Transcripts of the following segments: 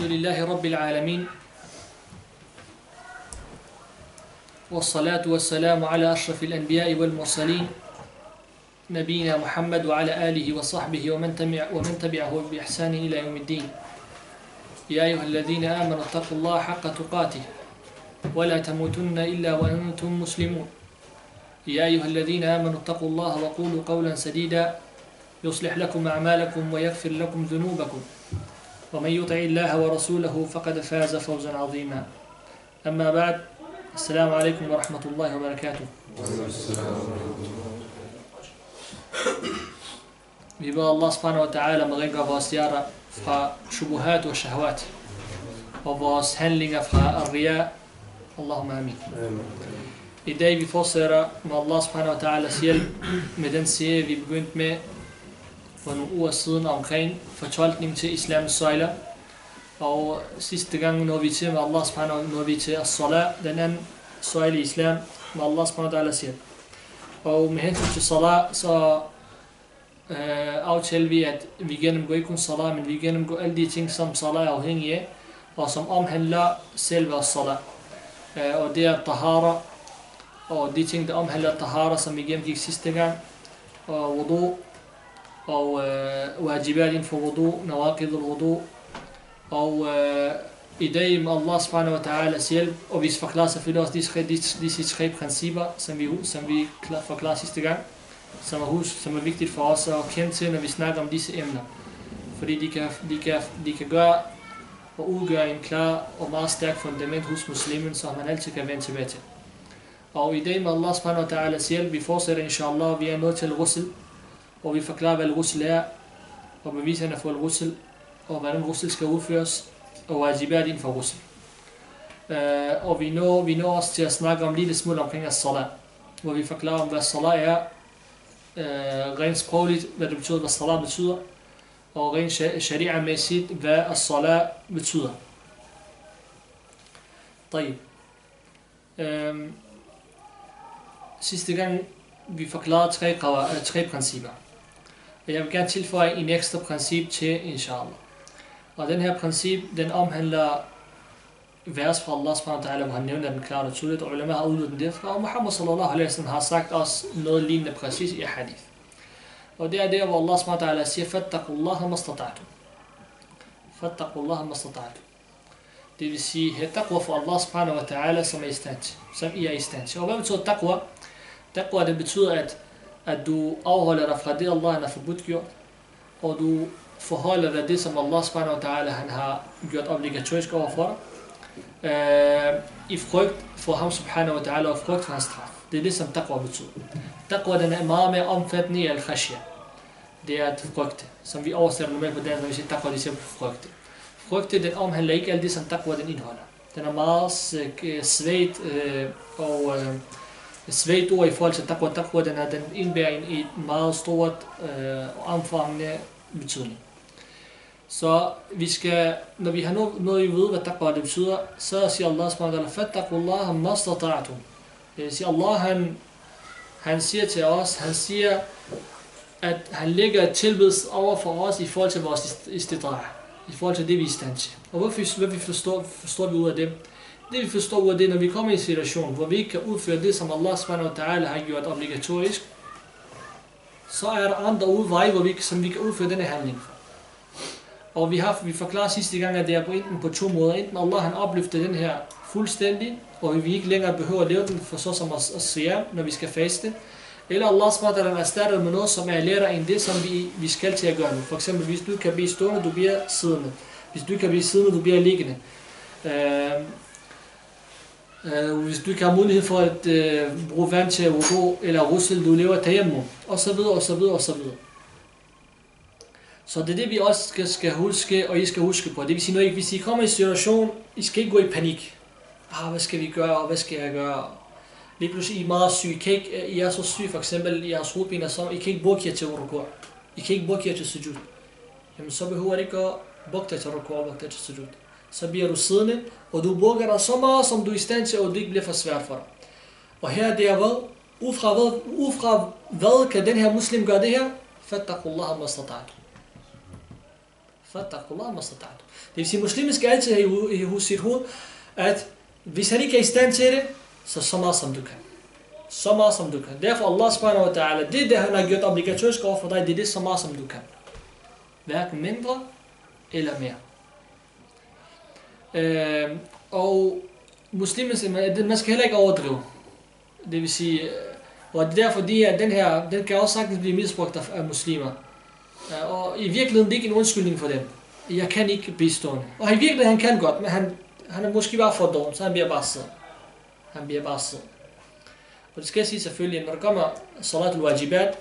Alhamdulillahi Rabbil Alamin. Wassalatu wassalamu ala ashrafil anbiya'i wal mursalin. Nabiyina Muhammad wa ala alihi wa sahbihi wa man tabi'ahu bi ihsanin ila yawmiddin. Ya ayyuhalladhina amanu taqullaha haqqa tuqatih wa la tamutunna illa wa antum muslimun. Ya ayyuhalladhina amanu taqullaha wa qulu qawlan sadida yuslih lakum a'malakum wa yaghfir lakum dhunubakum. ومن يطع الله ورسوله فقد فاز فوزا عظيما. أما بعد، السلام عليكم ورحمة الله وبركاته. Vi beder Allah subhanahu wa ta'ala om at redegøre vores hjerter fra shubuhat og shahwat, og vores handlinger fra ar-riya. Allahumma amin. I dag vi fortsætter med Allah subhanahu wa ta'alas hjælp med den serie vi begyndte med for nogle uger siden omkring fortolkning til islams søjler. Og sidste gang når vi til med Allah subhanahu wa ta'ala, når vi til as-salat, den anden søjle i islam, med Allah subhanahu wa ta'ala siger. Og med hensyn til salat, så aftaler vi, at vi gennemgår ikke kun salat, men vi gennemgår alle de ting, som salat er afhængig af, og som omhandler selve salat. Og det er tahara, og de ting, der omhandler tahara, som vi gennemgik sidste gang, og wudu, og wajibat inden for wudu, nawaqid al-wudu, og i dag med Allah subhanahu wa ta'alas hjælp, og vi forklarer selvfølgelig også disse tre principper, som vi forklarer sidste gang, som er vigtigt for os at kende til, når vi snakker om disse emner. Fordi de kan gøre og udgøre en klar og meget stærk fundament hos muslimen, som man altid kan vende tilbage til. Og i dag med Allah subhanahu wa ta'alas hjælp, vi fortsætter inshallah, vi er nået til ghusl, og vi forklarer, hvad ghusl er, og beviserne for ghusl, og hvordan ghusl skal udføres, og wajibat inden for ghusl. Og vi når også til at snakke om lidt smule omkring as-salat, hvor vi forklarer om, hvad salat er, rent sprogligt, hvad det betyder, hvad salat betyder, og rent sharia-mæssigt, hvad as-salat betyder. Sidste gang vi forklarede tre principper. Og jeg vil gerne tilføje en ekstra princip til, inshallah. Og den her princip, den omhandler vers fra Allah subhanahu wa ta'ala, hvor han nævner den klart og tydeligt, og ulema har udvidet den derfra, og Muhammad sallallahu alaihi wasallam har sagt også noget lignende præcis i hadith. Og det er der, hvor Allah subhanahu wa ta'ala siger, fattaqullaha mastata'tum. Fattaqullaha mastata'tum. Det vil sige, her taqwa for Allah subhanahu wa ta'ala, som I er i stand til. Og hvad betyder taqwa? Taqwa, det betyder, at du afholder dig fra det, Allah har forbudt gjort, og du forholder dig det, som Allah subhanahu wa ta'ala han har gjort obligatorisk over for dig, i frygt for ham subhanahu wa ta'ala, og frygt for hans straf. Det er det, som taqwa betyder. Taqwa, den er meget mere omfattende i al-khashya. Det er at frygte, som vi oversætter normalt på dansk, når vi siger taqwa, det siger frygte. Frygte, den omhandler ikke alt det, som taqwa den indeholder. Den er meget svagt ord i forhold til taqwa. Taqwa, den indbærer et meget stort og omfangende betydning. Så vi skal, når vi har noget at vide, hvad taqwa det betyder, så siger Allah subhanahu wa ta'ala, fattaqullaha mastata'tum. Det vil sige, Allah han siger til os, han siger, at han lægger et tilbedelse over for os i forhold til vores istidra', i forhold til det, vi er i stand til. Og hvad vi forstår vi ud af det? Det vi forstår ud af det, når vi kommer i en situation, hvor vi ikke kan udføre det, som Allah subhanahu wa ta'ala har gjort obligatorisk, så er der andre udveje, som vi kan udføre denne handling for. Og vi forklarer sidste gang, at det er på to måder. Enten Allah han opløfter den her fuldstændig, og vi ikke længere behøver at leve den for så som at svære, når vi skal faste. Eller Allah subhanahu wa ta'ala erstatter med noget, som er lettere end det, som vi skal til at gøre nu. For eksempel, hvis du kan blive stående, du bliver siddende. Hvis du kan blive siddende, du bliver liggende. Hvis du ikke har mulighed for at bruge vand til wudu eller ghusl, du lever tayammum, og så videre, og så videre, og så videre. Så det er det, vi også skal huske, og I skal huske på. Det vil sige, hvis I kommer i en situation, I skal ikke gå i panik. Hvad skal vi gøre, og hvad skal jeg gøre? Lige pludselig, I er meget syge. I er så syge, for eksempel i jeres hovedbener, så I kan ikke bukke jer til ruku'. I kan ikke bukke jer til sujud. Jamen, så behøver det ikke at bukke dig til ruku' og bukke dig til sujud. Så bliver du siddende, og du bukker dig så meget, som du er i stand til, og det ikke bliver for svært for dig. Og her det er hvad? Ud fra hvad kan den her muslim gøre det her? Fattaqullaha mastata'tum. fattakullah mastata'tum. Det vil sige, muslimen skal altid have i sit hoved, at hvis han ikke er i stand til det, så meget som du kan. Så meget som du kan. Derfor Allah subhanahu wa ta'ala, det han har gjort obligatorisk over for dig, det er det så meget som du kan. Hverken mindre eller mere. Og muslimen, man skal heller ikke overdrive. Det vil sige, og det er derfor, den kan også sagtens blive misbrugt af muslimer. Og i virkeligheden det er ikke en undskyldning for dem. Jeg kan ikke bistående. Og i virkeligheden han kan godt, men han er måske bare for dårlig, så han bliver bare siddende. Og det skal jeg sige selvfølgelig, når der kommer salat al-wajibat,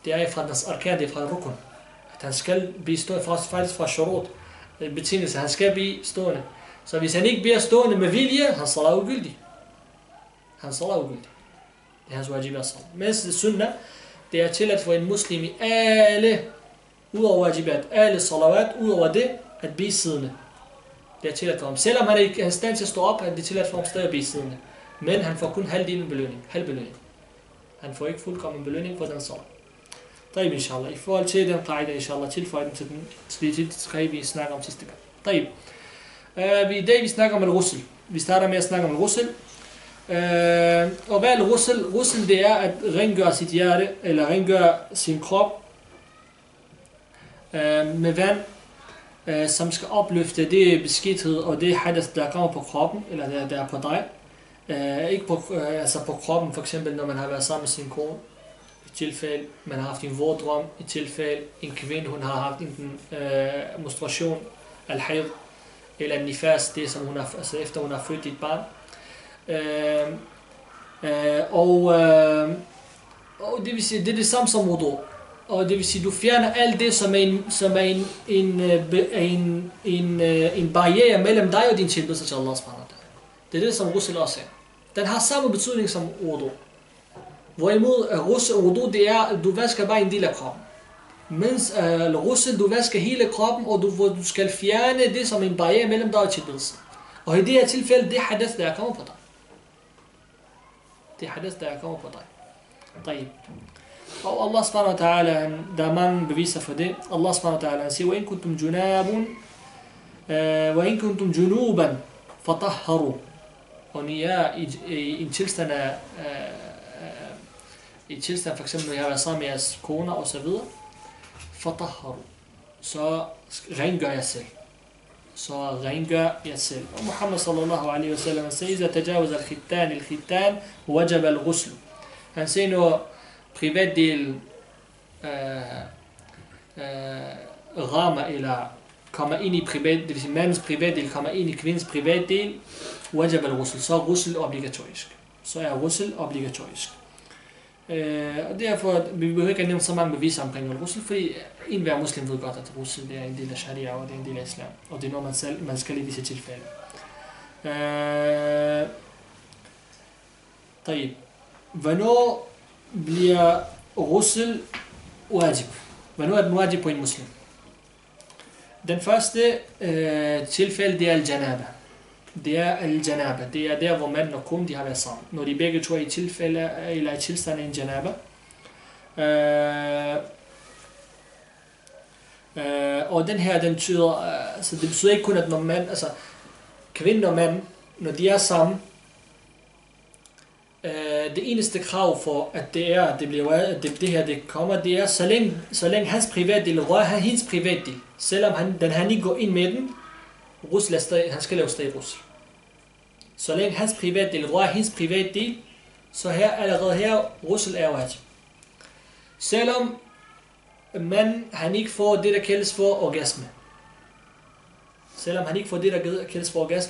det er fra dens arkan, det er fra rukun. At han skal blive stående, faktisk fra shurut, betingelse, han skal blive stående. Så hvis han ikke bliver stående med vilje, han salat ugyldig. Det er hans wajibat salat. Mens det sunnah, det er tilladt for en muslim i alle, udover wajibat, alle salawat, udover det, at blive siddende. Det er tilladt for ham. Selvom han ikke er i stand til at stå op, er det tilladt for ham stadig at blive siddende. Men han får kun halv belønning. Han får ikke fuldkommen belønning for den salat. Taib, inshallah. I forhold til den qaida, inshallah, tilføj den til den skal vi snakke om sidste gang. Taib. I dag vi snakker om al-ghusl. Vi starter med at snakke om al-ghusl. Og hvad er al-ghusl? Ghusl det er at rengøre sit hjerte, eller rengøre sin krop med vand, som skal opløfte det beskidthed og det hadath, der kommer på kroppen, eller der er på dig. Ikke på, altså på kroppen, for eksempel når man har været sammen med sin kone, i tilfælde man har haft en våddrøm, i tilfælde en kvinde hun har haft en menstruation, al-hayd, eller en nifas, det som hun har, altså efter hun har født et barn. Og det vil sige, det er det samme som wudu. Og det vil sige, du fjerner alt det, som er en barriere mellem dig og din tilbedelse til Allah subhanahu wa ta'ala. Det er det, som ghusl også er. Den har samme betydning som wudu. Hvorimod ghusl og wudu, det er, at du vasker bare en del af kroppen. Mens ghusl, du vasker hele kroppen, og du skal fjerne det, som en barriere mellem dig og tilbedelse. Og i det her tilfælde, det er hadath, der kommer på dig. طيب. Og Allah subhanahu wa ta'ala, der er mange beviser for det. Allah subhanahu wa ta'ala siger, وَإِن كُنْتُمْ جُنُوبًا فَطَهَّرُوا. Og når I er i en tilstand af, for eksempel når I har været sammen med jeres koner og så videre, فَطَهَّرُوا. Så rengør jer selv. Og Muhammad sallallahu alaihi wa sallam siger, إِذَا تَجَاوَزَ الْخِتَّانِ وَجَبَ الْغُسْلُ. Han siger, når privatdelen rammer eller kommer ind i privat, det vil sige mandens privatdel kommer ind i kvindens privatdel, wajab al-ghusl, så er ghusl obligatorisk. Og derfor vi behøver ikke at nævne så mange beviser omkring al-ghusl, fordi enhver muslim ved godt, at ghusl det er en del af sharia, og det er en del af islam, og det er noget man skal i disse tilfælde. Hvornår bliver ghusl wajib? Hvornår er den wajib på en muslim? Den første tilfælde, det er al-janaba. Det er der, hvor manden og kone de har været sammen. Når de begge to er i tilfælde eller i tilstand af en janaba. Og den her, den betyder, altså det betyder ikke kun, at når mand, altså kvinden og manden, når de er sammen, det eneste krav for, at det kommer, det er, så længe hans privatdel rører hendes privatdel, selvom han ikke går ind med den, han skal lave stadig ghusl. Så længe hans privatdel rører hendes privatdel, så allerede her, ghusl er wajib. Selvom han ikke får det, der kaldes for orgasme.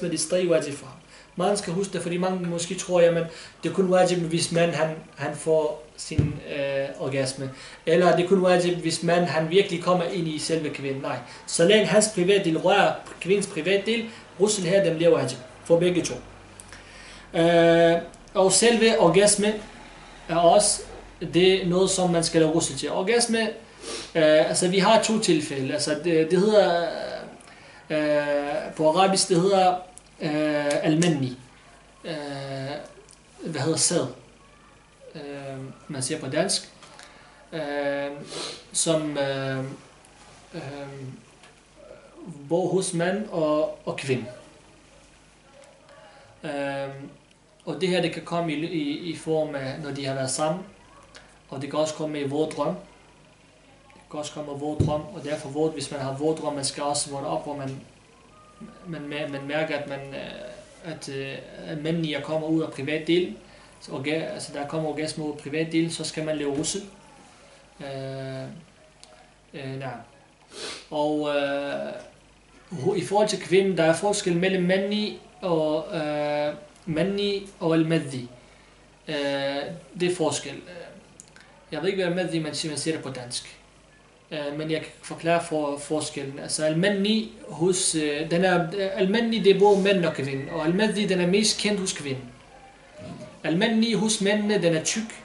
Det er stadig wajib for ham. Man skal huske det, fordi mange måske tror, jamen, det er kun wajib, hvis mand han får sin orgasme. Eller det er kun wajib, hvis mand han virkelig kommer ind i selve kvinden. Nej. Så længe hans privatdel rører kvindens privatdel, ghusl her, den bliver wajib for begge to. Og selve orgasme er også det noget, som man skal lave ghusl til. Orgasme, altså vi har to tilfælde. Altså det hedder, på arabisk, det hedder al-manni. Hvad hedder sæd? Man siger på dansk. både hos mand og kvinde. Og det her, det kan komme i form af, når de har været sammen, og det kan også komme i våddrøm. Det kan også komme i våddrøm, og derfor hvis man har våddrøm, man skal også vågne op, hvor man mærker, at mændene kommer ud af privatdelen. Altså der kommer orgasme ud af privatdelen, så skal man lave russel. Og i forhold til kvinden, der er forskel mellem mandni og al-madhi. Det er forskel. Jeg ved ikke, hvad al-madhi man siger det på dansk. Men jeg kan forklare forskellen. Altså al-madhi al-madhi, det er både mænd og kvinde, og al-madhi, den er mest kendt hos kvinden. Al-madhi hos mændene, den er tyk,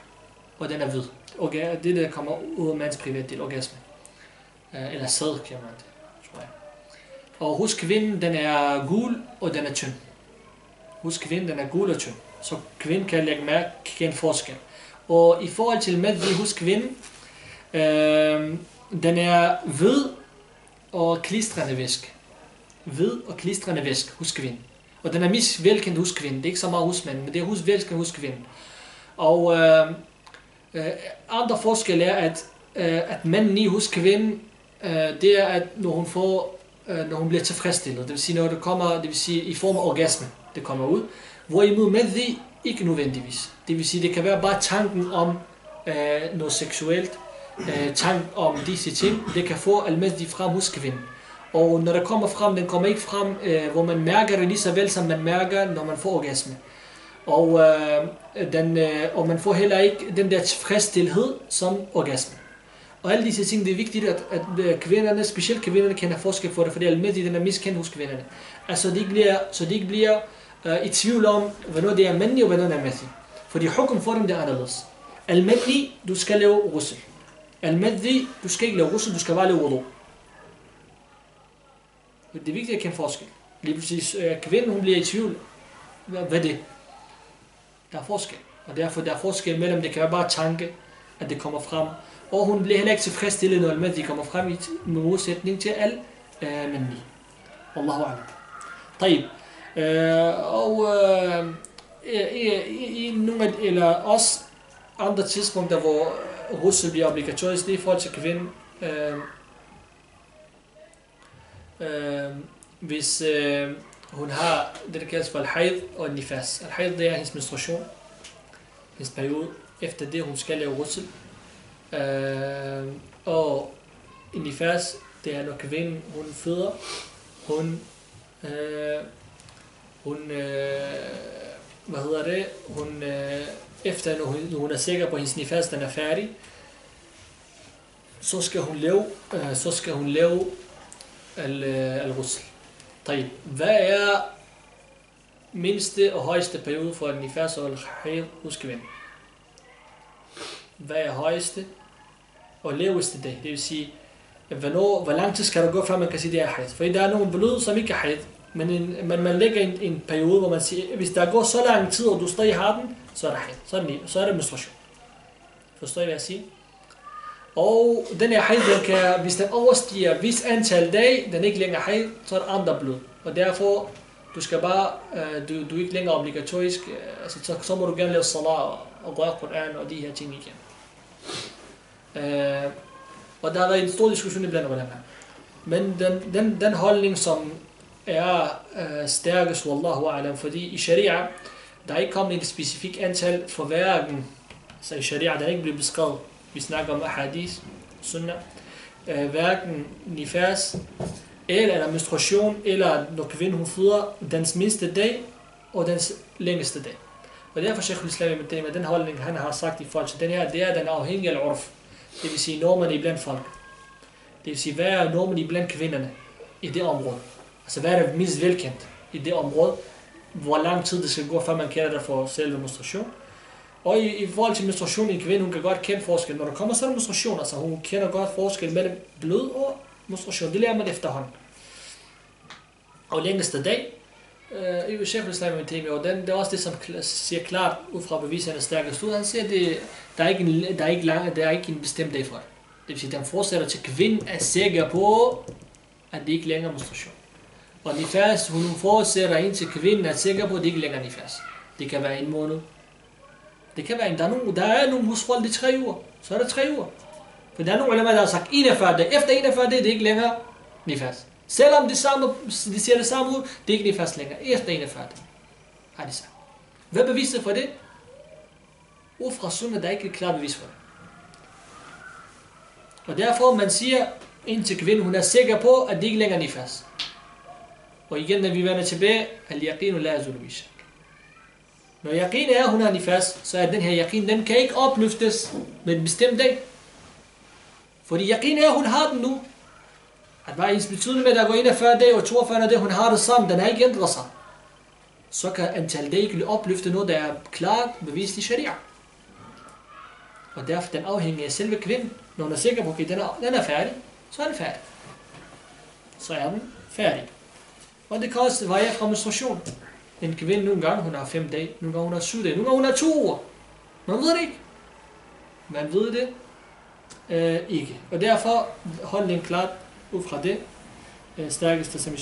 og den er hvid. Okay, det der kommer ud af mands privatdel, orgasme. Eller sæd, kan man det, tror jeg. Og hos kvinden, den er gul, og den er tynd. Hos kvinden, den er gul og tynd. Så kvinden kan lægge mærke til en forskel. Og i forhold til madhi hos kvinden, den er hvid og klistrende væsk. Hvid og klistrende væsk hos kvinden. Og den er mest velkendt hos kvinden. Det er ikke så meget hos mænd, men det er velkendt hos kvinden. Og andre forskel er, at manden hos kvinden, det er, at når hun bliver tilfredsstillet, det vil sige, når det kommer, det vil sige, i form af orgasme, det kommer ud, hvorimod madhi ikke nødvendigvis. Det vil sige, det kan være bare tanken om noget seksuelt, tanken om disse ting, det kan få al-madhi frem hos kvinden. Og når der kommer frem, den kommer ikke frem, hvor man mærker det lige så vel, som man mærker, når man får orgasme. Og man får heller ikke den der tilfredsstilhed som orgasme. Og alle disse ting, det er vigtigt, at kvinderne, specielt kvinderne, kender forskel for det, fordi al-madhi, den er mest kendt hos kvinderne. Altså, de ikke bliver i tvivl om, hvornår det er mandlig, og hvornår det er madhi. Fordi hukum for dem, det er anderledes. Al-madhi, du skal lave russel. Al-madhi, du skal ikke lave russel, du skal bare lave wudu. Det er vigtigt at kende forskel. Lige præcis, kvinden, hun bliver i tvivl. Hvad er det? Der er forskel. Og derfor der er forskel mellem, det kan være bare tanke, at det kommer frem. Og hun bliver heller ikke tilfredsstillet, når al-madhi kommer frem i modsætning til al-mandhi. Allahu a'lam. طيب. I nogle eller også andre tidspunkter, hvor russel bliver obligatorisk, det er i forhold til kvinden. Hvis hun har det, der kaldes for al-hayd og al-nifas. Al-hayd, det er hendes menstruation, hendes periode. Efter det, hun skal lave russel. Og al-nifas, det er når kvinden, hun føder, efter når hun er sikker på, at hendes nifas, den er færdig, så skal hun lave al-russel. Hvad er mindste og højeste periode for al-nifas og al-hayd hos kvinden? Hvad er højeste og laveste dag? Det vil sige, hvor lang tid skal der gå, før man kan sige, det er hayd? For der er nogle blod, som ikke er hayd, men man lægger en periode, hvor man siger, hvis der går så lang tid, og du stadig har den, så er der hayd. Så er det menstruation. Forstår I, hvad jeg siger? Og den her hayd, hvis den overstiger et vis antal dage, den ikke længere hayd, så er der andre blod. Og derfor, du skal bare, du er ikke længere obligatorisk, altså så må du gerne lave salat og røre Koran og de her ting igen. Og der har været en stor diskussion iblandt om det her. Men den holdning, som er stærkest, wallahu a'lam, fordi i sharia, der er ikke kommet et specifikt antal for hverken, så i sharia, der er ikke blevet beskrevet. Vi snakker om hadith, sunnah, hverken nifas, eller menstruation, eller når kvinden hun føder, dens mindste dag og dens længste dag. Og derfor Sheikh al-Islam med den holdning, han har sagt i forhold til den her, det er, den er afhængig af urf. Det vil sige normerne iblandt folk. Det vil sige, hvad er normerne iblandt kvinderne i det område? Altså hvad er det mest velkendt i det område? Hvor lang tid det skal gå, før man kender det for selve menstruation? Og i forhold til menstruation i en kvinde, hun kan godt kende forskel. Når der kommer sådan en menstruation, altså hun kender godt forskel mellem blod og menstruation. Det lærer man efterhånden. Og længste dag, i Sheikh al-Islam og det er også det, som siger klart ud fra bevisernes stærke stud. Han siger, at der er ikke en bestemt dag for det. Det vil sige, at den fortsætter til kvinden er sikker på, at det ikke længere er menstruation. Og nifas, hun forudsætter indtil kvinden er sikker på, at det ikke længere er nifas. Det kan være en måned. Det kan være der er nogle hushold, det er 3 uger. Så er det 3 uger. For der er nogle elementer, der har sagt 41 dage. Efter 41 dage, det er ikke længere nifas. Selvom de siger det samme ud, det er ikke nifas længere. Efter 41 dage, har de sagt. Hvad beviser for det? Ud fra sunna, der er ikke et klart bevis for det. Og derfor man siger, indtil kvinden, hun er sikker på, at det ikke længere er nifas. Og igen, når vi vender tilbage, al-yaqinu la yazulu bi shak. Når yaqin er, hun er nifas, så er den her yaqin, den kan ikke opløftes med en bestemt dag. Fordi yaqin er, hun har den nu. At bare ens betydning med, at der går 41 dage og 42 dage, hun har det sammen, den har ikke ændret sig. Så kan antal dage ikke opløfte noget, der er klart bevist i sharia. Og derfor den afhænger af selve kvinden. Når hun er sikker på, at den er færdig, så er den færdig. Så er den færdig. Og det kan også variere fra menstruation. En kvinde nogle gange, hun har 5 dage, nogle gange hun har 7 dage, nogle gange hun har 2 uger. Man ved det ikke. Man ved det ikke. Og derfor holdningen klart ud fra det stærkeste, som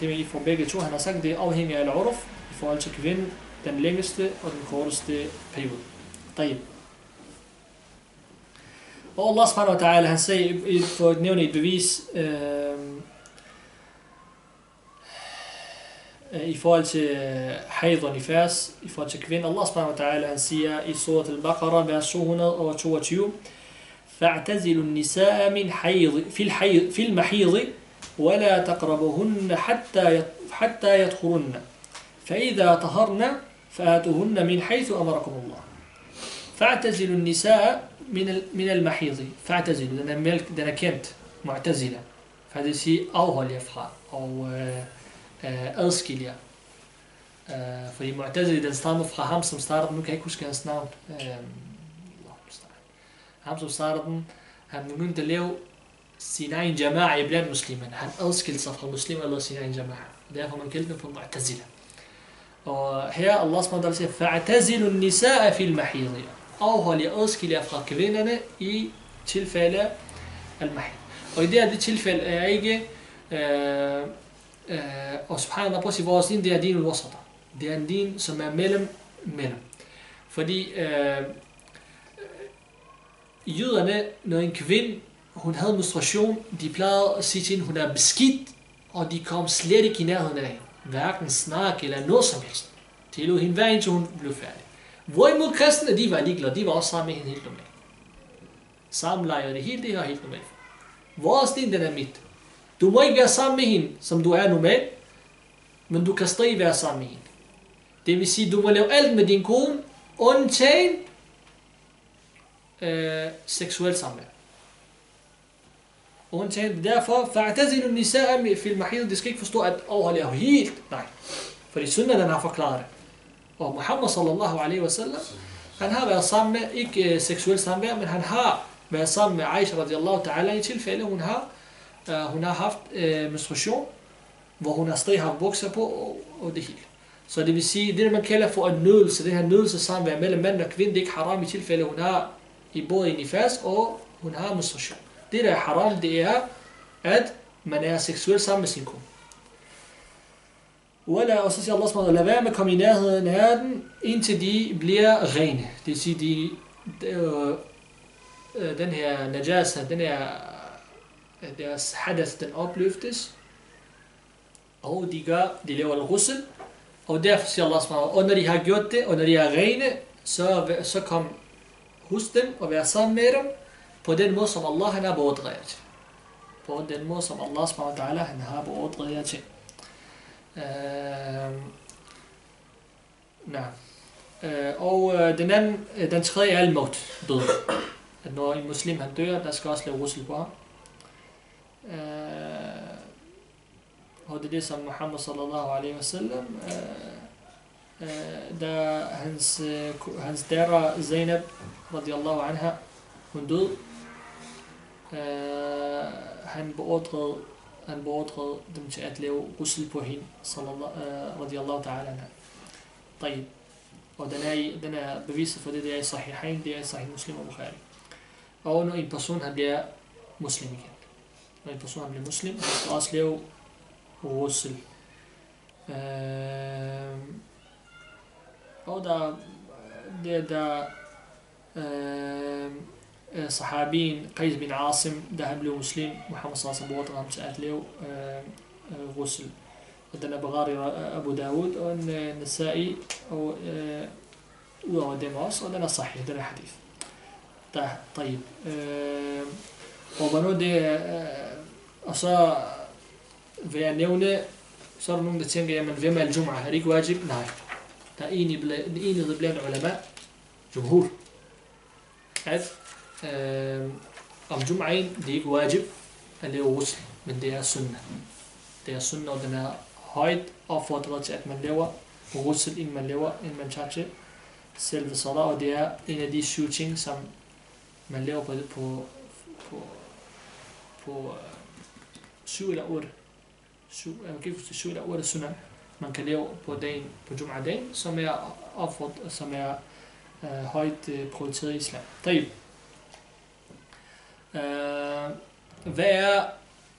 I får begge to, han har sagt, det er afhængig af al-urf i forhold til kvinden, den længste og den korteste periode. Tayyib. Og Allah subhanahu wa ta'ala, han siger, for at nævne et bevis, i forhold til haid og nifas, i forhold til kvinden, Allah subhanahu wa ta'ala, han siger i surat al-Baqarah, vers 222, فَاعْتَزِلُوا النِّسَاءَ مِنْ حَيْضِ فِي الْمَحِيضِ وَلَا تَقْرَبُهُنَّ حَتَّى يَطْهُرُنَّ فَإِذَا طَهَرْنَ فَآتُوهُنَّ مِنْ حَيْثُ أَمَرَكُمُ اللَّهُ فَاعْتَزِلُوا النِّسَاءَ من المحيض فاعتزلوا den er kendt mu'tazila, for det siger afhold jer fra og adskil jer, fordi mu'tazila, den stammer fra ham som starter den, nu kan jeg ikke huske hans navn, ham som starter den, han begyndte at lave sin egen jama'a blandt muslimerne, han adskilte sig fra muslimer eller sin egen jama'a, og derfor man kaldte på mu'tazila. Og her Allah subhanahu siger fa'tazilu an-nisaa fi al-mahid, afhold jer, adskil jer fra kvinderne i tilfælde al-mahid. Og i det tilfælde er ikke og subhanallah, på sig vores din, det er din al-wasata. Det er en din, som er mellem. Fordi jøderne, når en kvinde, hun havde menstruation, de plejede at sige til hende, hun er beskidt, og de kom slet ikke i nærheden af hende. Hverken snak eller noget som helst. De lod hende være indtil hun blev færdig. Hvorimod kristne, de var ligeglade, de var også sammen med hende helt normalt. Samleje det hele, det er helt normalt. Vores din, den er midt. Du må ikke være sammen med hende, som du er normalt, men du kan stadig være sammen med hende. Det vil sige, du må lave alt med din kone, undtagen seksuelt samvær. Undtagen, derfor, fa'tazilu an-nisaa fi al-mahid, det skal ikke forstå, at overholde jer helt, nej. Fordi sunna, den har forklaret det. Og Muhammad sallallahu alaihi wa sallam, han har været sammen med, ikke seksuelt samvær, men han har været sammen med Aisha radiyallahu ta'ala i tilfælde, hun har haft menstruation, hvor hun har stadig haft bukser på, og det hele. Så det vil sige, det man kalder for en nydelse, det her nydelse samvær mellem mand og kvinde, det er ikke haram i tilfælde, hun har i både i nifas, og hun har menstruation. Det der er haram, det er, at man er seksuelt sammen med sin kone. Og så siger Allah subhanahu wa ta'ala, lad være med at komme i nærheden af den, indtil de bliver rene. Det vil sige, den her najasa, den her deres hadath, den opløftes, og de laver al-ghusl, og derfor siger Allah subhanahu wa ta'ala, og når de har gjort det, og når de er rene, så kom hos dem og være sammen med dem, på den måde, som Allah han har beordret jer til. På den måde, som Allah subhanahu wa ta'ala han har beordret jer til. Og den tredje er al-maut, død. At når en muslim han dør, der skal også lave ghusl på ham. Og det er det, som Muhammad sallallahu alaihi wa sallam, da hans datter Zainab radiyallahu anha, hun død, han beordrede dem til at lave ghusl på hende, radiyallahu ta'ala anha. Tayyib. Og den er beviset for det, det er i Sahihain, det er i Sahih Muslim og Bukhari. Og når en person han bliver muslim igen. når en person bliver muslim, han skal også lave ghusl. Og der sahabien Qais bin Asim, da han blev muslim, Muhammad sallallahu alaihi wasallam ham til at lave ghusl. Og den er Bukhari og Abu Dawud og Nasa'i og udover dem også, og den er sahih, den er hadith. Der, طيب. Og hvornår det og så vil jeg nævne, så er der nogen, der tænker, jamen hvem er al-Jum'ah? Er det ikke wajib? Nej. Der er enighed blandt ulama, jumhur, at om Jum'aen, det er ikke wajib at lave ghusl, men det er sunnah. Det er sunnah, og den er højt opfordret til, at man laver ghusl, inden man tager til selve salat, og det er en af de 7 ting, som man laver på 7 eller 8. 7 eller 8 sunnah, man kan lave på dagen, på Jum'ah-dagen, som er højt prioriteret i islam. Hvad er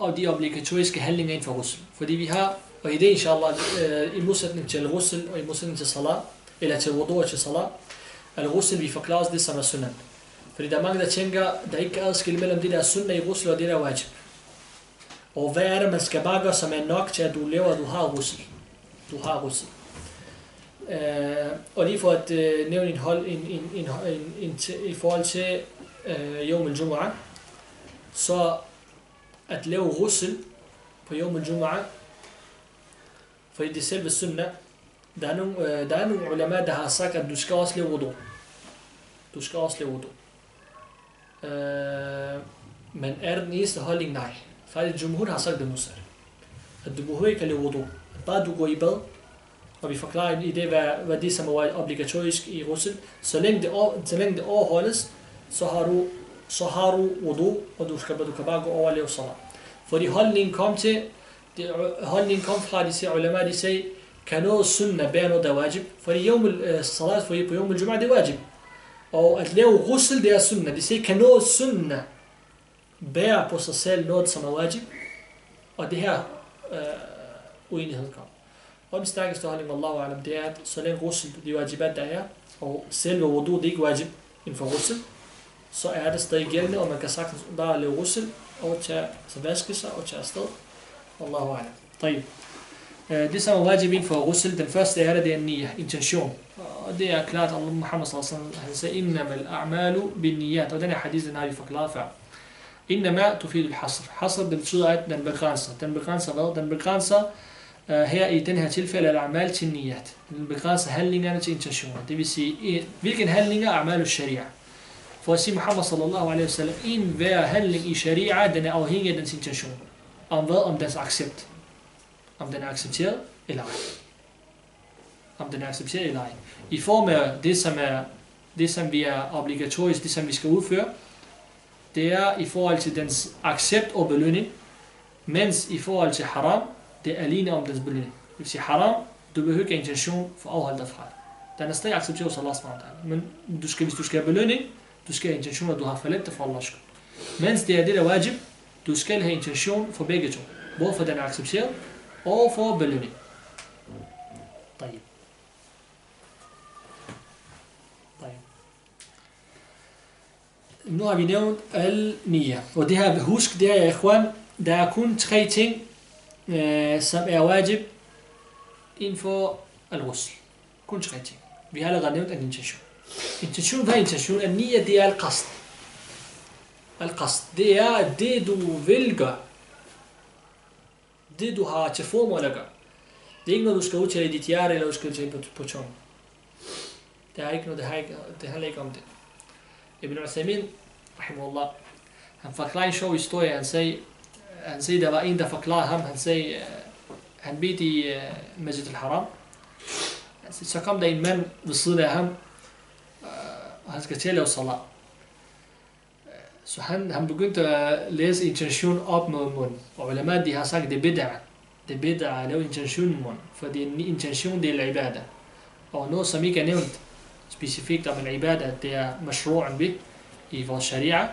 af de obligatoriske handlinger inden for ghusl? Fordi vi har, og i det inshallah, i modsætning til ghusl og i modsætning til salat, eller til wudu og til salat, al-ghusl vi forklarer det som er sunnah. Fordi der er mange, der tænker, der ikke er adskil mellem det der sunnah i ghusl og det der wajib. Og hvad er det, man skal bare gøre, som er nok til, at du lever, at du har ghusl? Du har ghusl. Og lige for at nævne i forhold til Yawm al-Jum'ah, så at lave ghusl på Yawm al-Jum'ah, fordi det er selve sunnah, der er nogle ulama, der har sagt, at du skal også lave wudu. Du skal også lave wudu. Men er den eneste holdning? Nej. Faktisk jumhur har sagt det modsatte. At du behøver ikke at lave wudu. Bare du går i bad, og vi forklarer i det, hvad det som er obligatorisk i ghusl. Så længe det overholdes, så har du wudu, og du kan bare gå over og lave salat. Fordi holdningen kom fra, de siger ulama, de siger, kan noget sunnah bære noget, der er wajib? Fordi salat på Yawm al-Jum'ah, det er wajib. Og at lave ghusl, det er sunnah. De siger, kan noget sunnah bære på sig selv noget, som er wajib? Og det her uenighed kom. Og den stærkeste holdning, Allahu alam, det er, at så længe ghusl, de wajibat, der er, og selve wudu, det er ikke wajib inden for ghusl, så er det stadig gældende, og man kan sagtens bare lave ghusl, og vaske sig og tage afsted. Allahu alam. طيب. Det som er wajib inden for ghusl, den første er det er niyya, intention. Og det er klart, at Muhammad sallallahu alaihi wasallam siger, innamal a'malu bin niyyat, og den her hadith, den har vi forklaret før. Innama tufid al-hasr. Hasr, det betyder, at den begrænser. Den begrænser hvad? Den begrænser her i den her tilfælde er a'mal til niyat. Den begrænser handlingerne til intentioner. Det vil sige, hvilken handlinger er a'mal al-sharia. For at sige Muhammad sallallahu alaihi wasallam, hver handling i sharia, den er afhængig af dens intention. Om hvad? Om dens accept. Om den er accepteret eller ej. Om den er accepteret eller ej. I form af det som vi er obligatorisk, det som vi skal udføre, det er i forhold til dens accept og belønning, mens i forhold til haram, det er alene om dens belønning. Det vil sige haram, du behøver ikke intention for at afholde dig fra det. Den er stadig accepteret hos Allah subhanahu wa ta'ala. Men hvis du skal have belønning, du skal have intention, at du har forladt det for Allahs skyld. Mens det er det der wajib, du skal have intention for begge to. Både for den er accepteret, og for belønning. طيب. Nu har vi nævnt al-niyya. Og det her, husk det her, ikhwan, der er kun 3 ting, som er wajib inden for al-ghusl. Kun 3 ting. Vi har allerede nævnt en intention. Intention, hvad er intention? Al-niyya, det er al-qasd. Al-qasd, det er det, du vil gøre. Det, du har til formål at gøre. Det er ikke noget, du skal udtale i dit hjerte, eller du skal udtale på tungen. Det er ikke noget, det handler ikke om det. Ibn Uthaymin, rahimahullah, han forklarer en sjov historie. Han sagde, der var en, der forklarede ham. Han sagde, han bed i Masjid al-Haram. Så kom der en mand ved siden af ham, og han skal til at lave salat. Så han begyndte at læse intention op med munden. Og ulama, de har sagt, det er bid'ah. Det er bid'ah at lave intention med munden. For det er en intention, det er al-ibadah. Og noget, som ikke er nævnt specifikt om al-ibadah, det er mashru'an bi i vores sharia.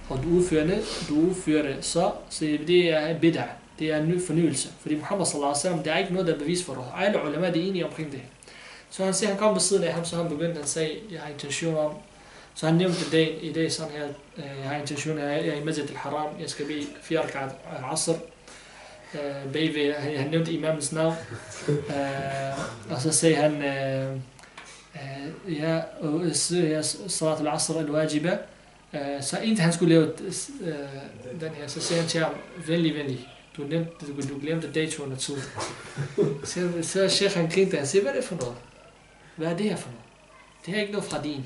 og du udfører det, så det er bid'ah. Det er en ny fornyelse. Fordi Muhammad sallallahu alaihi wasallam, der er ikke noget, der er bevis for det. Alle ulema er enige omkring det. Så han siger, han kom ved siden af ham, så han begyndte, han sagde, jeg har intention om. Så han nævnte i dag sådan her, jeg har intention, jeg er i Masjid al-Haram, jeg skal bede 4 rakat asr. Bagved, han nævnte imamens navn. Og så sagde han, ja, salat al-asr al-wajiba. Så indtil han skulle lave den her, så sagde han til ham, venlig. Du glemte datoen og tiden. Så Sheikh han grinte, han siger, hvad er det for noget? Hvad er det her for noget? Det er ikke noget fra din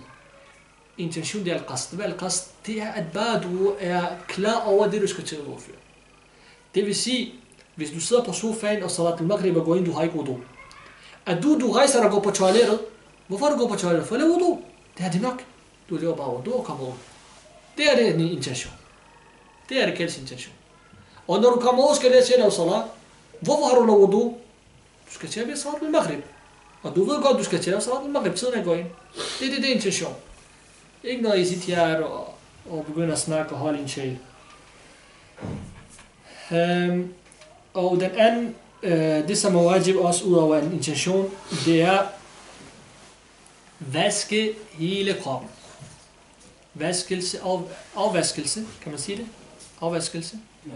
intention, det er al-qasd. Hvad er al-qasd? Det er, at bare du er klar over det, du skal til at overføre. Det vil sige, hvis du sidder på sofaen og salat al-maghrib og går ind, du har ikke wudu. At du rejser og går på toilettet. Hvorfor du går på toilettet? For at lave wudu. Det er det nok. Du laver bare wudu og kommer ud. Det er det din intention. Det er det kaldes intention. Og når du kommer ud, skal det til at lave salat. Hvorfor har du lavet wudu? Du skal til at bede salat al-maghrib. Og du ved godt, du skal til at lave salat al-maghrib, tiden at gå ind. Det er intention. Ikke noget i sit hjerte og begynder at snakke og holde en sjæl. Og den anden, det som er wajib også ud over en intention, det er vaske hele kroppen. Afvaskelse, kan man sige det? Afvaskelse? Ja,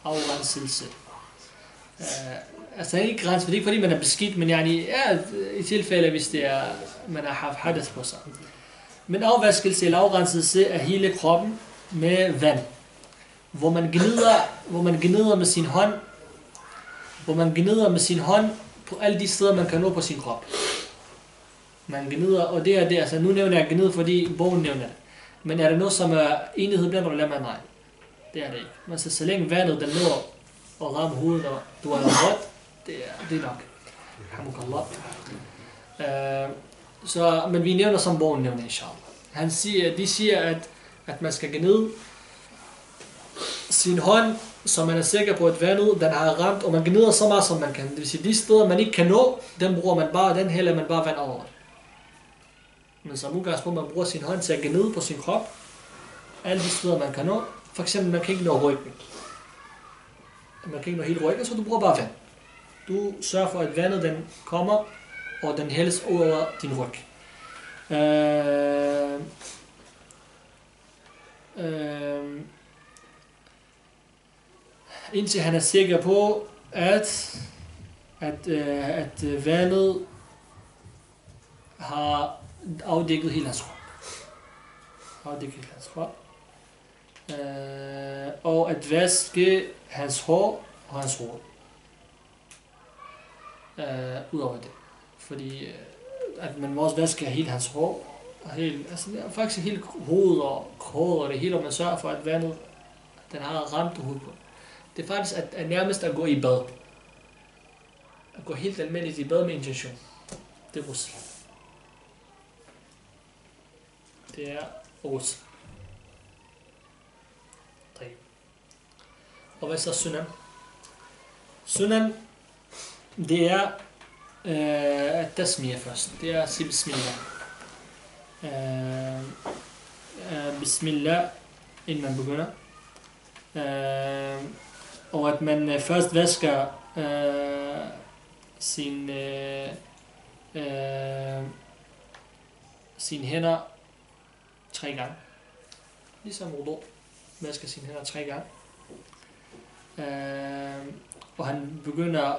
afrenselse. Altså ikke rens, det er ikke fordi man er beskidt, men i tilfælde, hvis det er, man har haft hadath på sig. Men afvaskelse eller afrenselse af hele kroppen med vand. Hvor man gnider med sin hånd, på alle de steder, man kan nå på sin krop. Man gnider, og det er det, altså nu nævner jeg gnid, fordi bogen nævner det. Men er det noget, som er enighed blandt ulema? Nej, det er det ikke. Men så længe vandet, den når og ramme hovedet, og du er rødt, det er nok. Men vi nævner, som bogen nævner, inshallah. De siger, at man skal gnide sin hånd, så man er sikker på, at vandet, den har ramt, og man gnider så meget, som man kan. Det vil sige, de steder, man ikke kan nå, den hælder man bare vand over. Men som udgangspunkt, man bruger sin hånd til at gnide på sin krop, alle de steder, man kan nå. For eksempel, man kan ikke nå ryggen. Man kan ikke nå hele ryggen, så du bruger bare vand. Du sørger for, at vandet den kommer, og den hældes over din ryg. Indtil han er sikker på, at vandet har afdækket hele hans krop. Og at vaske hans hår og hans hår. Udover det. Fordi at man må også vaske hele hans hår. Og faktisk hele hovedet og kroget og det hele, og man sørger for, at vandet den har ramt hovedet på. Det er faktisk at nærmest at gå i bad. At gå helt almindeligt i bad med intention. Det er ghusl. Det er ghusl. Og hvad så sunan? Sunan, det er at tasmiya først. Det er at sige bismillah. Bismillah, inden man begynder. Og at man først vasker sine hænder 3 gange. Ligesom wudu. Vasker sine hænder 3 gange. Og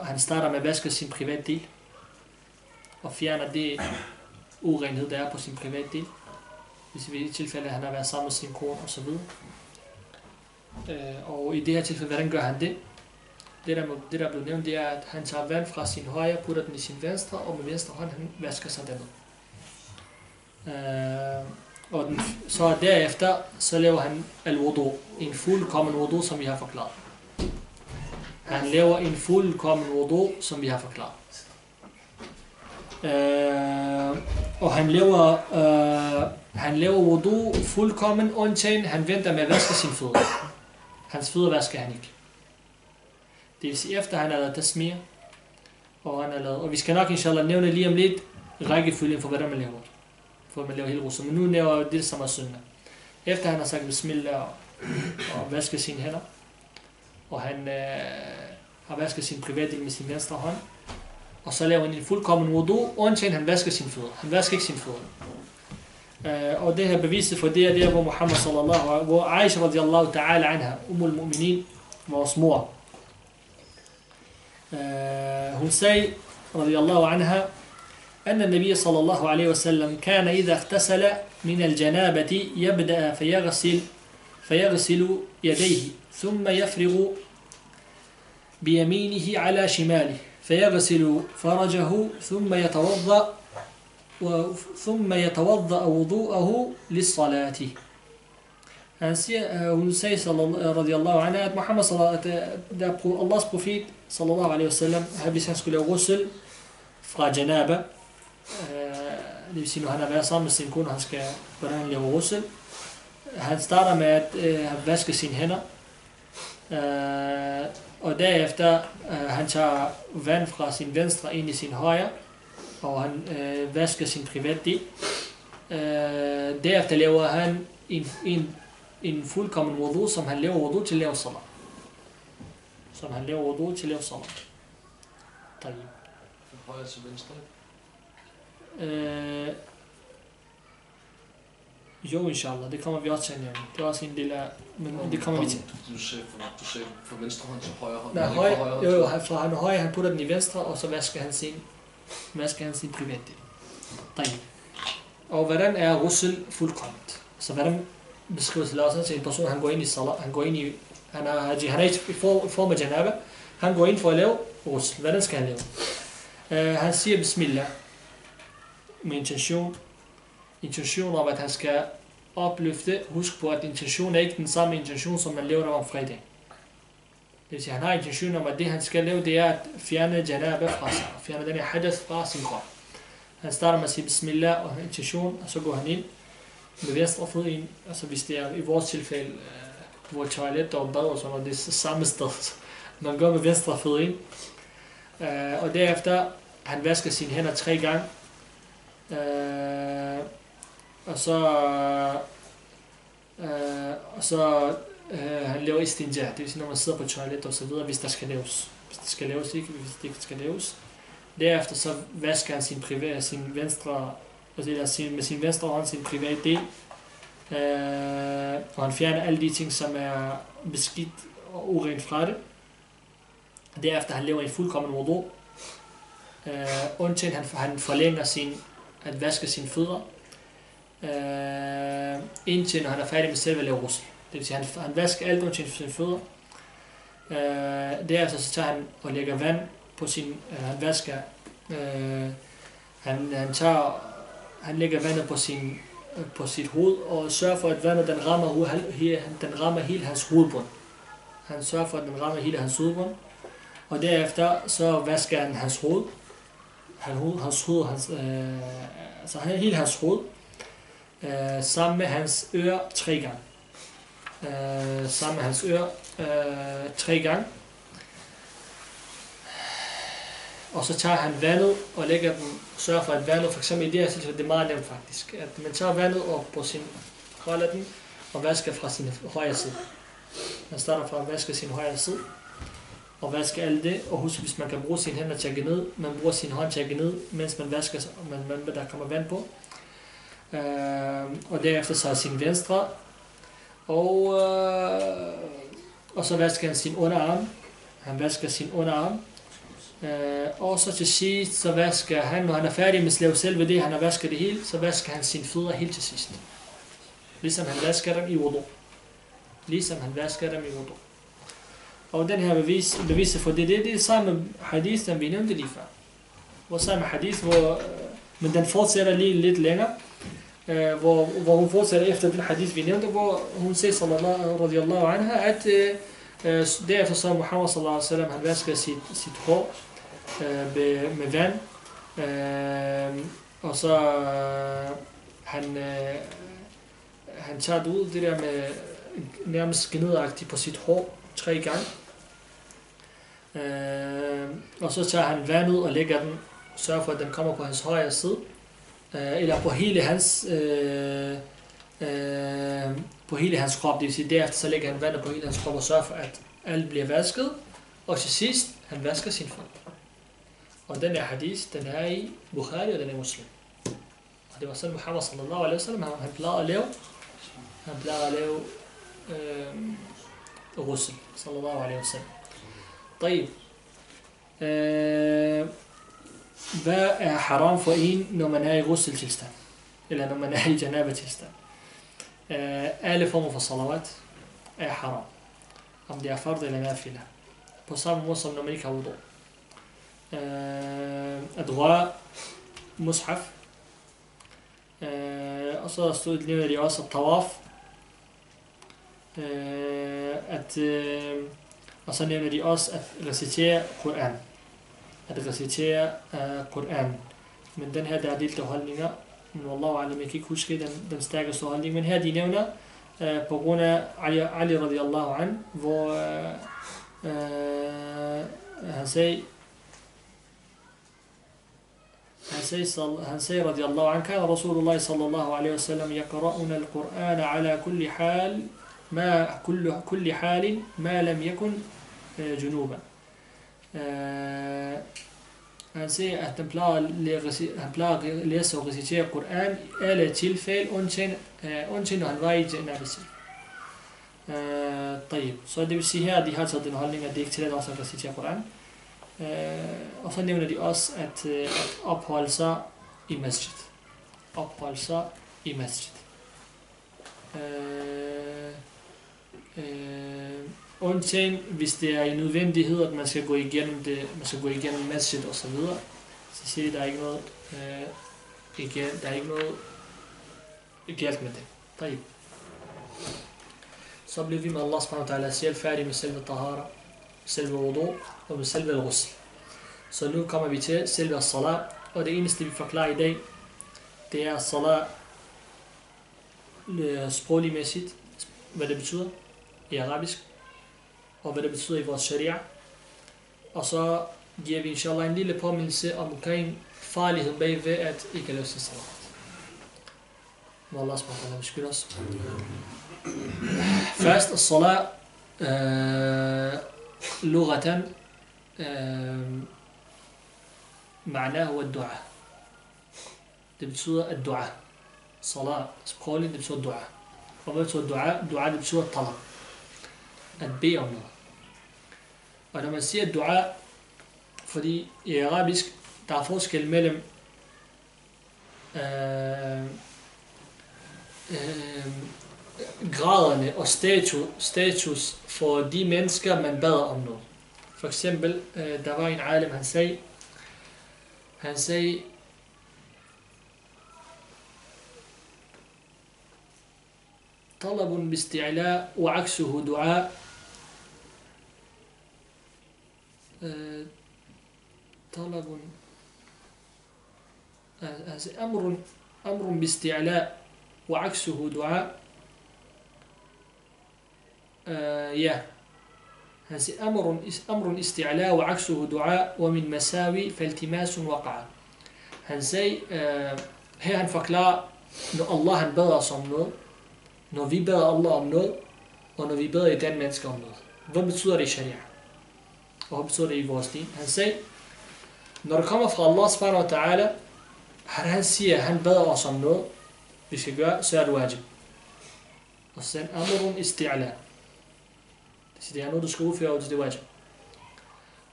han starter med at vaske sin private del. Og fjerner det urenhed, der er på sin private del. Hvis i tilfælde, han har været sammen med sin kone og så videre. Og i det her tilfælde, hvordan gør han det? Det der blev nævnt, det er, at han tager vand fra sin højre, putter den i sin venstre, og med venstre hånd, han vasker sig derned. Så derefter, så laver han al-wudu, en fuldkommen wudu, som vi har forklaret. Han laver en fuldkommen wudu, som vi har forklaret. Og han laver wudu fuldkommen, undtagen han venter med at vaske sine fødder. Hans fødder vasker han ikke. Det vil sige, efter han har lavet tasmir, og vi skal nok inshallah nævne lige om lidt rækkefølgen for, hvordan man laver det. For man laver hele russen. Men nu nævner jeg det, som er sunnah. Efter han har sagt bismillah og vasket sine hænder, og han har vasket sin privatdel med sin venstre hånd, og så laver han en fuldkommen wudu, undtagen han vasker sine fødder. Han vasker ikke sine fødder. Og det her beviset for det er der, hvor Muhammad sallallahu, hvor Aisha radiyallahu ta'ala anha, al-Mu'minin, vores mor, hun sagde radiyallahu anha, أن النبي صلى الله عليه وسلم كان إذا اغتسل من الجنابة يبدأ فيغسل يديه ثم يفرغ بيمينه على شماله فيغسل فرجه ثم يتوضأ وضوءه للصلاة. Hun sagde radiyallahu anha, at Muhammad Allahs profet sallallahu alaihi wasallam, hvis han skulle lave ghusl fra janaba, det vil sige, når han har været sammen med sin kone, han skal hvordan lave ghusl, han starter med at vaske sine hænder, og derefter han tager vand fra sin venstre ind i sin højre, og han vasker sin privatdel. Derefter laver han en fuldkommen wudu, som han laver wudu til at lave salat. Højre til venstre? Jo, inshallah, det kommer vi også til at nævne. Det er også en del af, men det kommer vi til. Du sagde fra venstre hånd til højre hånd? Nej, fra han højre, han putter den i venstre, og så vasker han sin privatdel. Og hvordan er ghusl fuldkomment? Så hvordan beskrives det til en person, han går ind i salat, han er ikke i form af janaba, han går ind for at lave ghusl. Hvordan skal han lave? Han siger bismillah med intention om, at han skal opløfte. Husk på, at intention er ikke den samme intention, som man laver om fredag. Det vil sige, han har intention om, at det han skal lave, det er at fjerne janaba fra sig, fjerne den her hadath fra sin krop. Han starter med at sige bismillah og intention, og så går han ind med venstre fod ind. Altså hvis det er i vores tilfælde, hvor toilet og bad og sådan noget, det er samme sted. Man går med venstre fod ind. Og derefter, han vasker sine hænder 3 gange. Og så han laver istinja, det vil sige, når man sidder på toilet og så videre, hvis det skal laves, ikke hvis det ikke skal laves. Derefter så vasker han med sin venstre hånd sin private del, og han fjerner alle de ting, som er beskidt og urent fra det. Derefter han laver en fuldkommen wudu, undtagen han forlænger at vaske sine fødder, indtil når han er færdig med selv at lave ghusl. Det vil sige, han vasker alt undtagen sine fødder. Derefter så tager han og lægger vand på han vasker, han lægger vandet på sit hoved og sørger for, at vandet den rammer hele hans hovedbund. Han sørger for, at den rammer hele hans hovedbund. Og derefter så vasker han hans hoved. Altså hele hans hoved. Sammen med hans ører 3 gange. Og så tager han vandet og lægger den, sørger for at vandet, for eksempel i det her tilfælde, det er meget nemt faktisk, at man tager vandet og holder den og vasker fra sin højre side. Man starter fra at vaske sin højre side og vaske alt det, og husk, hvis man kan bruge sine hænder til at gå ned, man bruger sin hånd til at gå ned, mens man vasker, der kommer vand på. Og derefter så sin venstre, og så vasker han sin underarm. Han vasker sin underarm. Og så til sidst, så vasker han, når han er færdig med at lave selve det, han har vasket det hele, så vasker han sine fødder helt til sidst. Ligesom han vasker dem i wudu. Og den her bevis for det er samme hadith, som vi nævnte lige før. Hvor samme hadith, men den fortsætter lige lidt længere, hvor hun fortsætter efter den hadith, vi nævnte, hvor hun siger, sallallahu radiyallahu anha, at derefter så Muhammad sallallahu alaihi wasallam, han vasker sit hår med vand, og så han tager det ud, det der med nærmest gnidagtigt på sit hår 3 gange, og så tager han vandet og lægger den, sørger for at den kommer på hans højre side, eller på hele hans på hele hans krop. Det vil sige, derefter så lægger han vandet på hele hans krop og sørger for, at alt bliver vasket. Og til sidst, han vasker sin fod. Og den her hadith, den er i Bukhari og den er Muslim. Og det var sådan Muhammad sallallahu alaihi wasallam, han plejede at lave ghusl sallallahu alaihi wasallam. طيب. Hvad er haram for en, når man er i ghusl-tilstand? Eller når man er i janaba-tilstand? Alle former for salawat er haram. Om det er fard eller nafila. På samme måde som når man ikke har wudu. Adra, mushaf. Og så nævner de også tawaf. Og så nævner de også at recitere Koran. At recitere Koran. Men den her, der er delte holdninger. Men wallahu alam, jeg kan ikke huske den stærkeste holdning. Men her de nævner, på grund af Ali radiyallahu an, hvor han sagde radiyallahu an, kan Rasulullah sallallahu alaihi wasallam yaqra'una al-Qur'an ala kulli halin ma lam yakun junuban. Han siger, at han plejer at læse og recitere Koran i alle tilfælde, undtagen når han var i janaba-tilstand. Så det vil sige her, at de har taget den holdning, at det ikke tillader også at recitere Koran. Og så nævner de også, at opholde sig i masjid. Undtagen, hvis det er en nødvendighed, at man skal gå igennem masjid og så videre, så siger de, der er ikke noget galt med det. طيب. Så bliver vi med Allah subhanahu wa ta'ala selv færdige med selve tahara, selve wudu og med selve al-ghusl. Så nu kommer vi til selve salat, og det eneste vi forklarer i dag, det er salat sprogligmæssigt, hvad det betyder i arabisk, og hvad det betyder i vores sharia. Og så giver vi inshallah en lille påmindelse omkring farligheden bagved, at I kan lave sin salat. Må Allah subhanahu wa ta'ala beskytte os. Først salat لغة معناه هو الدعاء. Det betyder الدعاء. Salat sprogligt, det betyder dua. Og hvad betyder dua? Dua, det betyder talab. At bede om noget. Og når man siger dua, fordi i arabisk, der er forskel mellem graderne og status for de mennesker, man bader om noget. For eksempel, der var en alim, han sagde, طلب باستعلاء وعكسه دعاء طلب أمر باستعلاء وعكسه دعاء أمر استعلاء وعكسه دعاء ومن مساوي فالتماس وقع. Han sagde, her han forklarer, når Allah han beder os om noget, når vi beder Allah om noget, og når vi beder i den menneske om noget. Hvad betyder det i sharia? Og hvad betyder det i vores din? Han sagde, når det kommer fra Allah subhanahu wa ta'ala, han siger, at han beder os om noget, vi skal gøre, så er det wajib. Og så amrun isti'la. Det er noget, du skal udføre, og det er wajib.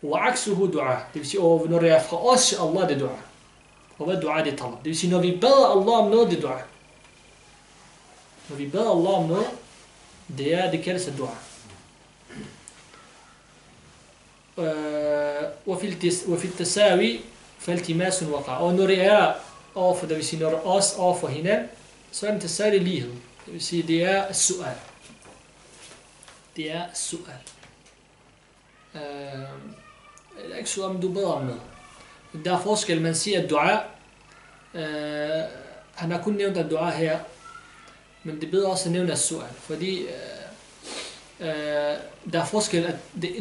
Og aksuhu dua. Det vil sige, når det er fra os, Allah det er dua. Og hvad dua det er talab. Det vil sige, når vi beder Allah om noget, det er dua. Når vi beder Allah om noget, det kaldes dua. وفي التساوي فالتماس وقع. Og når det er overfor, det vil sige, når det er os overfor hinanden, så er det tasawi lighed. Det vil sige, det er su'al. Det er su'al. Eller ikke su'al, men du beder om noget. Der er forskel, man siger dua. Han har kun nævnt at dua her, men det bedre også at nævne su'al, fordi der er forskel, at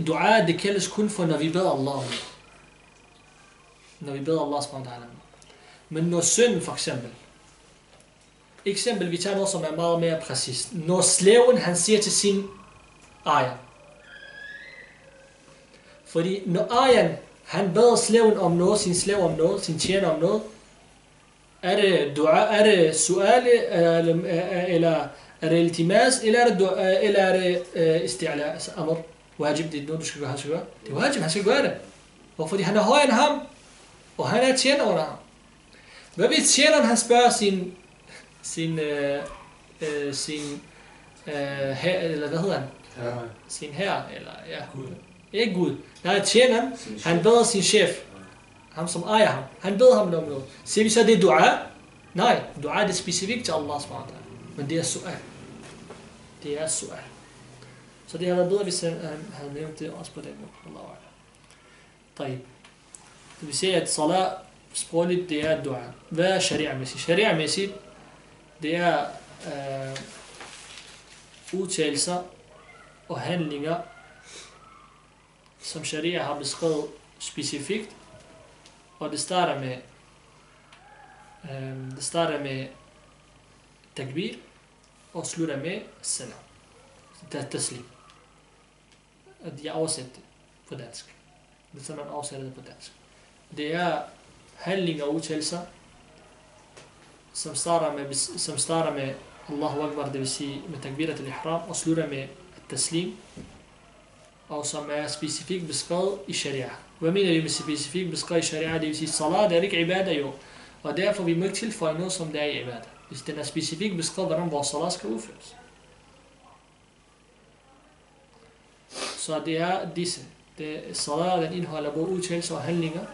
dua, det kaldes kun for, når vi beder Allah. Når vi beder Allah subhanahu wa ta'ala. Men når synd for eksempel, eksempel, vi tager noget, som er meget mere præcist. Når slaven, han siger til sin ejer. Fordi når ejeren, han beder slaven om noget, sin slave om noget, sin tjener om noget, er det dua, er det su'al, eller er det iltimas, eller er det isti'la, altså amr, wajib, det er noget, du skal gøre, han skal gøre. Det er wajib, han skal gøre det. Og fordi han er højere end ham, og han er tjener under ham. Hvad hvis tjeneren, han spørger sin herre, eller hvad hedder han? Ja. Sin herre, eller ja. Gud. Ikke Gud. Nej, tjeneren, han beder sin chef, ham som ejer ham, han beder ham om noget. Siger vi så, det er dua? Nej, dua det er specifikt til Allah SWT. Men det er su'al. Det er su'al. Så det har været bedre, hvis han havde nævnt det også på den måde. Allah. Det vil sige, at salat sprogligt, det er dua. Hvad er sharia-mæssigt? Sharia-mæssigt, det er udtalelser og handlinger, som sharia har beskrevet specifikt, og det starter med takbir og slutter med salam. Det er taslim. De oversætter det på dansk. Det er sådan, man oversætter det på dansk. Det er handlinger og udtalelser, som starter med Allahu Akbar, det vil sige med takbirat al-ihram, og slutter med taslim, og som er specifikt beskrevet i sharia. Hvad mener vi med specifikt beskrevet i sharia? Det vil sige, salat er ikke ibadah jo, og derfor vi må ikke tilføje noget, som det er i ibadah. Hvis den er specifikt beskrevet, hvordan vores salat skal udføres. Så det er disse. Salat, den indeholder både udtalelser og handlinger,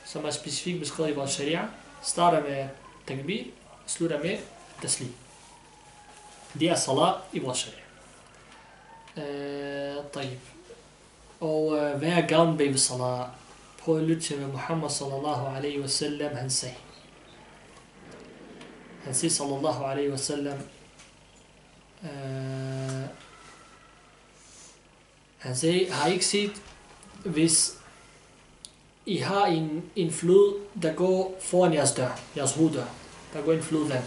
som er specifikt beskrevet i vores sharia, starter med takbir, slutter med taslim. Det er salat i vores sharia. طيب. Og hvad er gavn bag ved salat? Prøv at lytte til, hvad Muhammad sallallahu alaihi wa sallam han sagde. Han siger sallallahu alaihi wa sallam, han sagde, har I ikke set, hvis I har en flod, der går foran jeres dør, jeres hoveddør, der går en flod vand.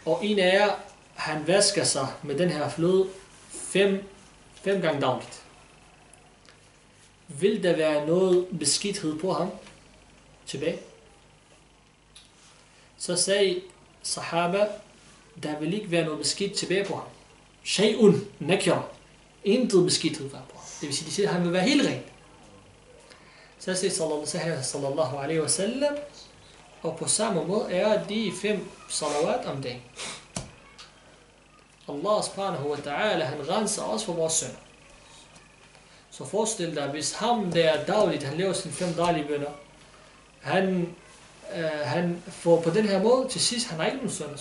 Og en af jer, han vasker sig med den her flod 5 gange dagligt. Vil der være noget beskidthed på ham tilbage? Så sagde sahaba, der vil ikke være noget beskidt tilbage på ham. Shay'un nakira. Intet beskidthed var på ham. Det vil sige, de siger, at han vil være helt ren. Så siger sallallahu alaihi wa sallam, og på samme måde er de 5 salawat om dagen. Allah subhanahu wa ta'ala, han renser også for vores synder. Så forestil dig, hvis ham der dagligt, han lever sine 5 daglige bønner, han får på den her måde, til sidst, han har ikke nogen synder.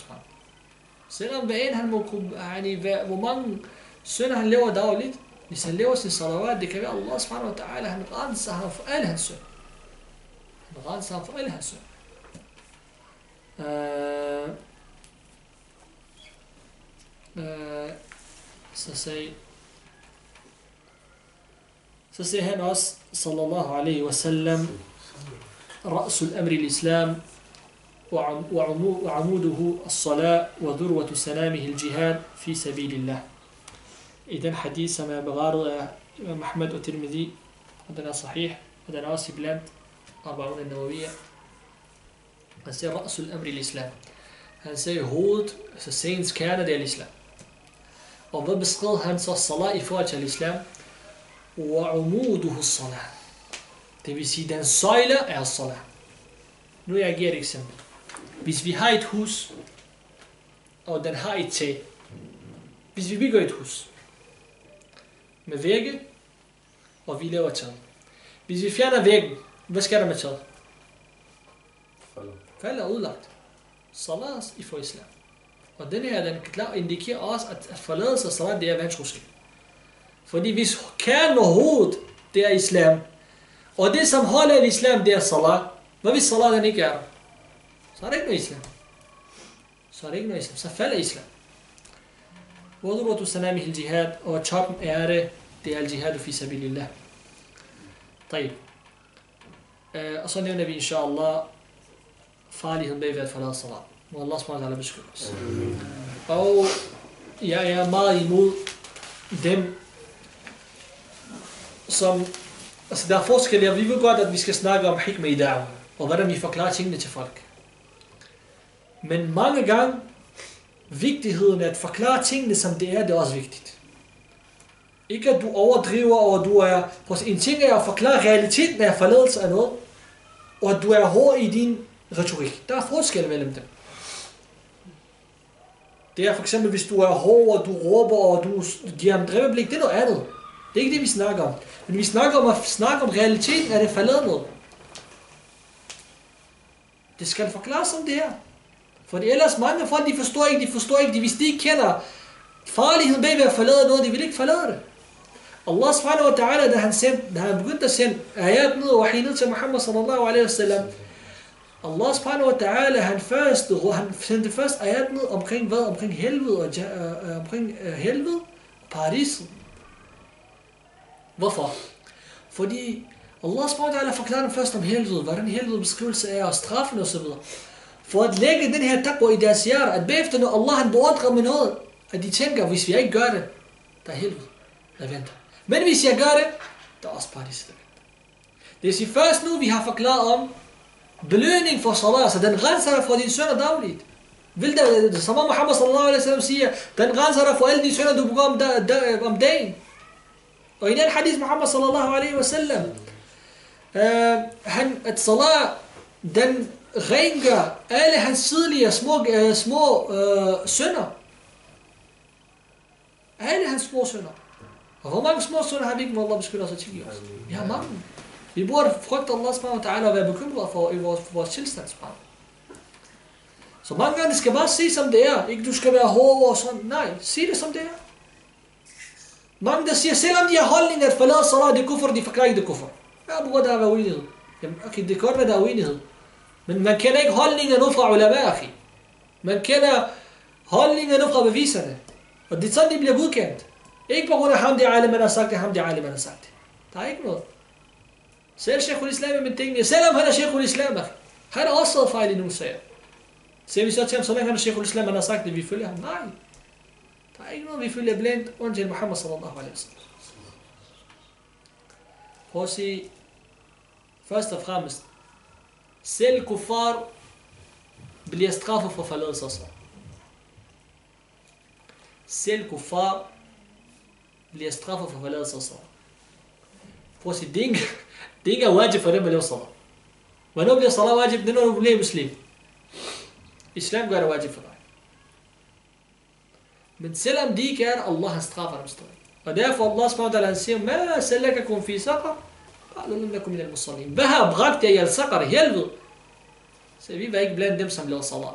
Selvom hver en, han må kunne, hvor mange synder han lever dagligt, hvis han lever sin salawat, det kan være Allah subhanahu wa ta'ala, han renser ham for alle hans synder. Han renser ham for alle hans synder. Så siger han også, sallallahu alaihi wa sallam, رأس الأمر الإسلام وعموده الصلاة وذروة سنامه الجهاد في سبيل الله. إذن حديث ما بغارض إمام أحمد والترمذي هذا صحيح هذا ناسي بلاد 40 النووية. Han siger رأس الأمر الإسلام. Han siger hovedet, altså sagens kerne, det er islam. Og hvad beskrev han så salat i forhold til islam? وعموده الصلاة. Det vil sige, den søjle er salat. Nu jeg giver et eksempel. Hvis vi har et hus, og den har et tag. Hvis vi bygger et hus med vægge, og vi laver taget. Hvis vi fjerner væggen, hvad skal der med taget? Falder udlagt. Salat i for islam. Og den her, den klar indikerer også, at forladelse af salat, det er vantroskab. Fordi hvis kernen og hovedet, det er islam, og det som holder islam, det er salat, hvad hvis salat den ikke er der? Så er det ikke noget islam. Så falder islam. وَذُرْوَةُ سَنَامِهِ الْجِهَادِ. Og toppen er det er al-jihad fi sabilillah. طيب. Og så nævner vi inshallah farligheden bag ved at forlade salat. Må Allah SWT beskytte os. Og jeg er meget imod dem, som... Altså der er forskel, vi ved godt, at vi skal snakke om hikmah i da'wah, og hvordan vi forklarer tingene til folk. Men mange gange, vigtigheden af at forklare tingene som det er også vigtigt. Ikke at du overdriver, og du er... En ting er at forklare realiteten af forladelse af noget, og at du er hård i din retorik. Der er forskel mellem dem. Det er for eksempel, hvis du er hård, og du råber, og du giver ham dreveblik, det er noget andet. Det er ikke det, vi snakker om. Men vi snakker om at snakke om realiteten af det forladet. Det skal forklares som det er. For ellers mange folk, de forstår ikke. Hvis de ikke kender farligheden bag ved at forlade noget, de vil ikke forlade det. Allah subhanahu wa ta'ala, da han begyndte at sende ayat ned og wahi ned til Muhammad sallallahu alaihi wasallam, Allah subhanahu wa ta'ala, han sendte først ayat ned omkring hvad? Omkring helvede og paradiset. Hvorfor? Fordi Allah subhanahu wa ta'ala forklarer dem først om helvede, hvordan helvede beskrivelse er, og straffen og så videre. For at lægge den her taqwa i deres hjerte, at bagefter når Allah han beordrer med noget, at de tænker, hvis vi ikke gør det, der er helvede, der venter. Men hvis jeg gør det, der er også paradiset, der venter. Det vil sige, først nu vi har forklaret om belønning for salat, så den renser dig fra dine synder dagligt. Som Muhammad sallallahu alaihi wasallam siger, den renser dig for alle de synder, du begår om dagen. Og i den hadith Muhammad sallallahu alaihi wasallam, at salat, den rengør alle hans tidligere små synder. Alle hans små synder. Og hvor mange små synder har vi ikke, må Allah beskytte os og tilgive os? Vi har mange. Vi burde frygte Allah subhanahu wa ta'ala og være bekymret for vores tilstandsbarn. Så mange gange skal bare sige som det er. Ikke du skal være hård og sådan. Nej, sig det som det er. Mange der siger, selvom de har holdning at forlade salat, det er kufr, de forklarer ikke det kufr. Ja, på grund af at være uenighed. Jamen, okay, det kan godt være, der er uenighed. Men man kender ikke holdningen nu fra ulama, akhi. Man kender holdningen nu fra beviserne. Og det er sådan, de bliver godkendt. Ikke på grund af ham, det aliman har sagt det, ham, det aliman har sagt det. Der er ikke noget. Selv Sheikhul Islam er med tingene. Selvom han er Sheikhul Islam, han har også været fejl i nogle sager. Ser vi så til ham, så længe han er Sheikhul Islam, han har sagt det, vi følger ham. Nej. Der er ikke noget, vi følger blindt, undtagen Muhammad sallallahu alaihi wasallam. Prøv at sige, først og fremmest, selv kuffar bliver straffet for forladelse af salat. Selv kuffar bliver straffet for forladelse af salat. Prøv at sige, det er ikke wajib for dem at lave salat. Hvornår bliver salat wajib? Det er når du bliver muslim. Islam gør det wajib for dig. Men selvom de ikke er det, Allah han straffer dem stadig. Og derfor Allah subhanahu wa ta'ala siger, ma salakakum fi saqar? Qalu lam nakum min al-musallin. Hvad har bragt jer i al-saqar, helvede? Så vi var ikke blandt dem, som lavede salat.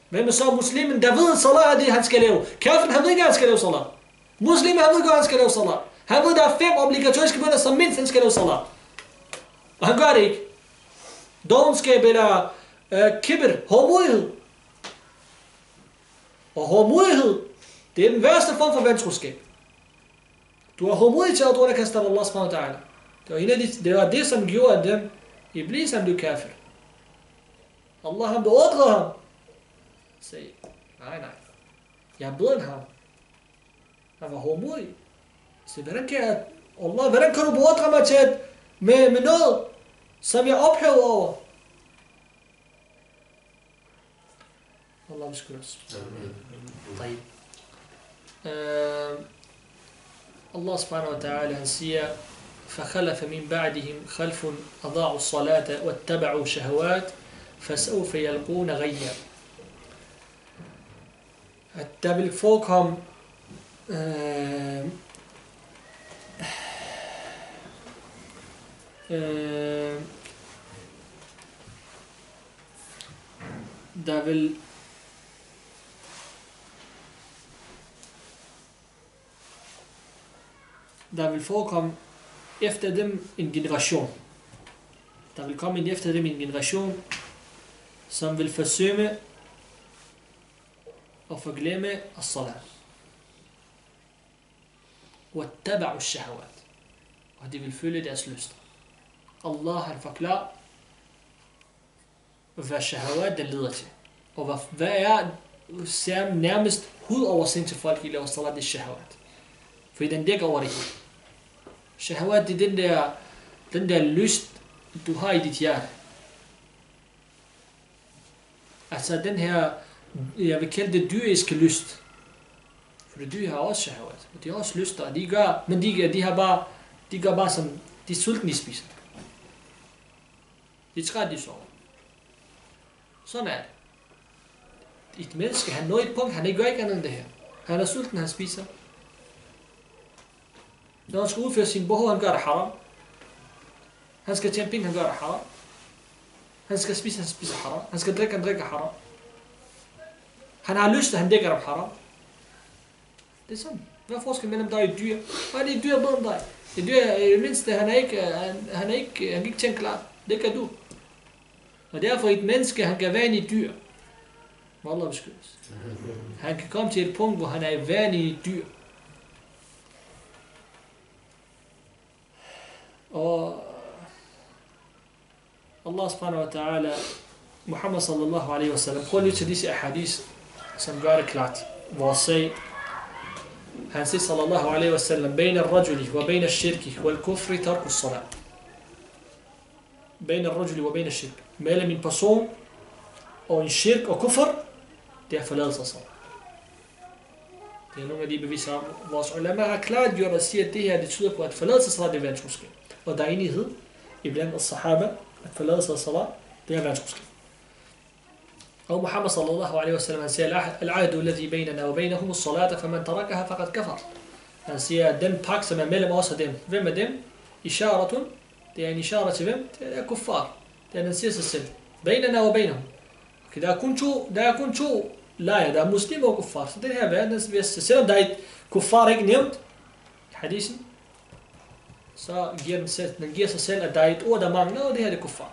Hvem er så muslimen, der ved, at salat er det, han skal lave? Kafiren, han ved ikke, at han skal lave salat. Muslimen, han ved ikke, at han skal lave salat. Han ved, der er 5 obligatoriske bønner, som mindst han skal lave salat. Og han gør det ikke. Dovenskab eller kibber, hårdmodighed. Og hårdmodighed, det er den værste form for vantroskab. Du er hårdmodig til at underkaste af Allah subhanahu wa ta'ala. Det var det, som gjorde at dem, Iblis, han blev kafir. Allah, han beordrede ham. Sagde, nej. Jeg er bedre end ham. Han var hårdmodig. Så hvordan kan du beordre mig til at, med noget, som jeg ophævet over? Allah beskytter os. Allah subhanahu wa ta'ala han siger, فَخَلَفَ مِنْ بَعْدِهِمْ خَلْفٌ أَضَاعُوا الصَّلَاةَ وَاتَّبَعُوا شَهَوَاتٍ فَسَوْفَ يَلْقُونَ غَيًّا. At der vil forekomme der vil forekomme efter dem en generation. Der vil komme efter dem en generation, som vil forsømme og forglemme as-salat. وَاتَّبَعُوا الشَّهَوَاتِ. Og de vil følge deres lyster. Allah han forklarer, hvad shahawat den leder til. Og hvad er nærmest hudoversing til folk i laver salat, det er shahawat. Fordi den dækker over det hele. Shahawat, det er den der lyst, du har i dit hjerte. Altså den her, jeg vil kalde det dyriske lyst. For det dyr har også shahawat, og de har også lyster, og de gør bare som, de er sultne, de spiser. De er trætte, de sover. Sådan er det. Et menneske, han når et punkt, han gør ikke andet end det her. Han er sulten, han spiser. Når han skal udføre sin behov, han gør det haram. Han skal tjene penge, han gør det haram. Han skal spise, han spiser haram. Han skal drikke, han drikker haram. Han har lyst, han dækker op haram. Det er sådan. Hvad er forskellen mellem dig og dyr? Hvad er det et dyr bedre end dig? Et dyr, i det mindste, han kan ikke tænke klart. Det kan du. Og derfor et menneske, han kan være i dyr. Må Allah beskyttes. Han kan komme til et punkt, hvor han er vant i dyr. Og Allah subhanahu wa ta'ala, Muhammad sallallahu alaihi wa sallam, prøv lige til disse ahadis, som gør det klart. Hvor sag, han siger sallallahu alaihi wa sallam, بين الرجل وبين الشرك والكفر ترك الصلاة. بين الرجل وبين الشرك. Mellem en person og en shirk og kufr, det er forladelse af salat. Det er nogle af de beviser, vores ulama har klart gjort at sige, at det her det tyder på, at forladelse af salat er vantroskab. Og der er enighed iblandt as-sahaba, at forladelse af salat, det er vantroskab. Og Muhammad sallallahu alaihi wa sallam, han siger, al-ahdu alladhi baynana wa baynahum as-salata, faman tarakaha faqad kafar. Han siger, at den pagt, som er mellem os og dem, hvem er dem? Isharatun, det er en ishara til hvem? Det er kuffar. Det er den siger sig selv. Baynana wa baynahum. Okay, der er kun to lejre, der er muslimer og kuffar. Så det her verden, selvom der er et kuffar ikke nævnt i hadisen, så giver sig selv, at der er et ord, der mangler, og det her er kuffar.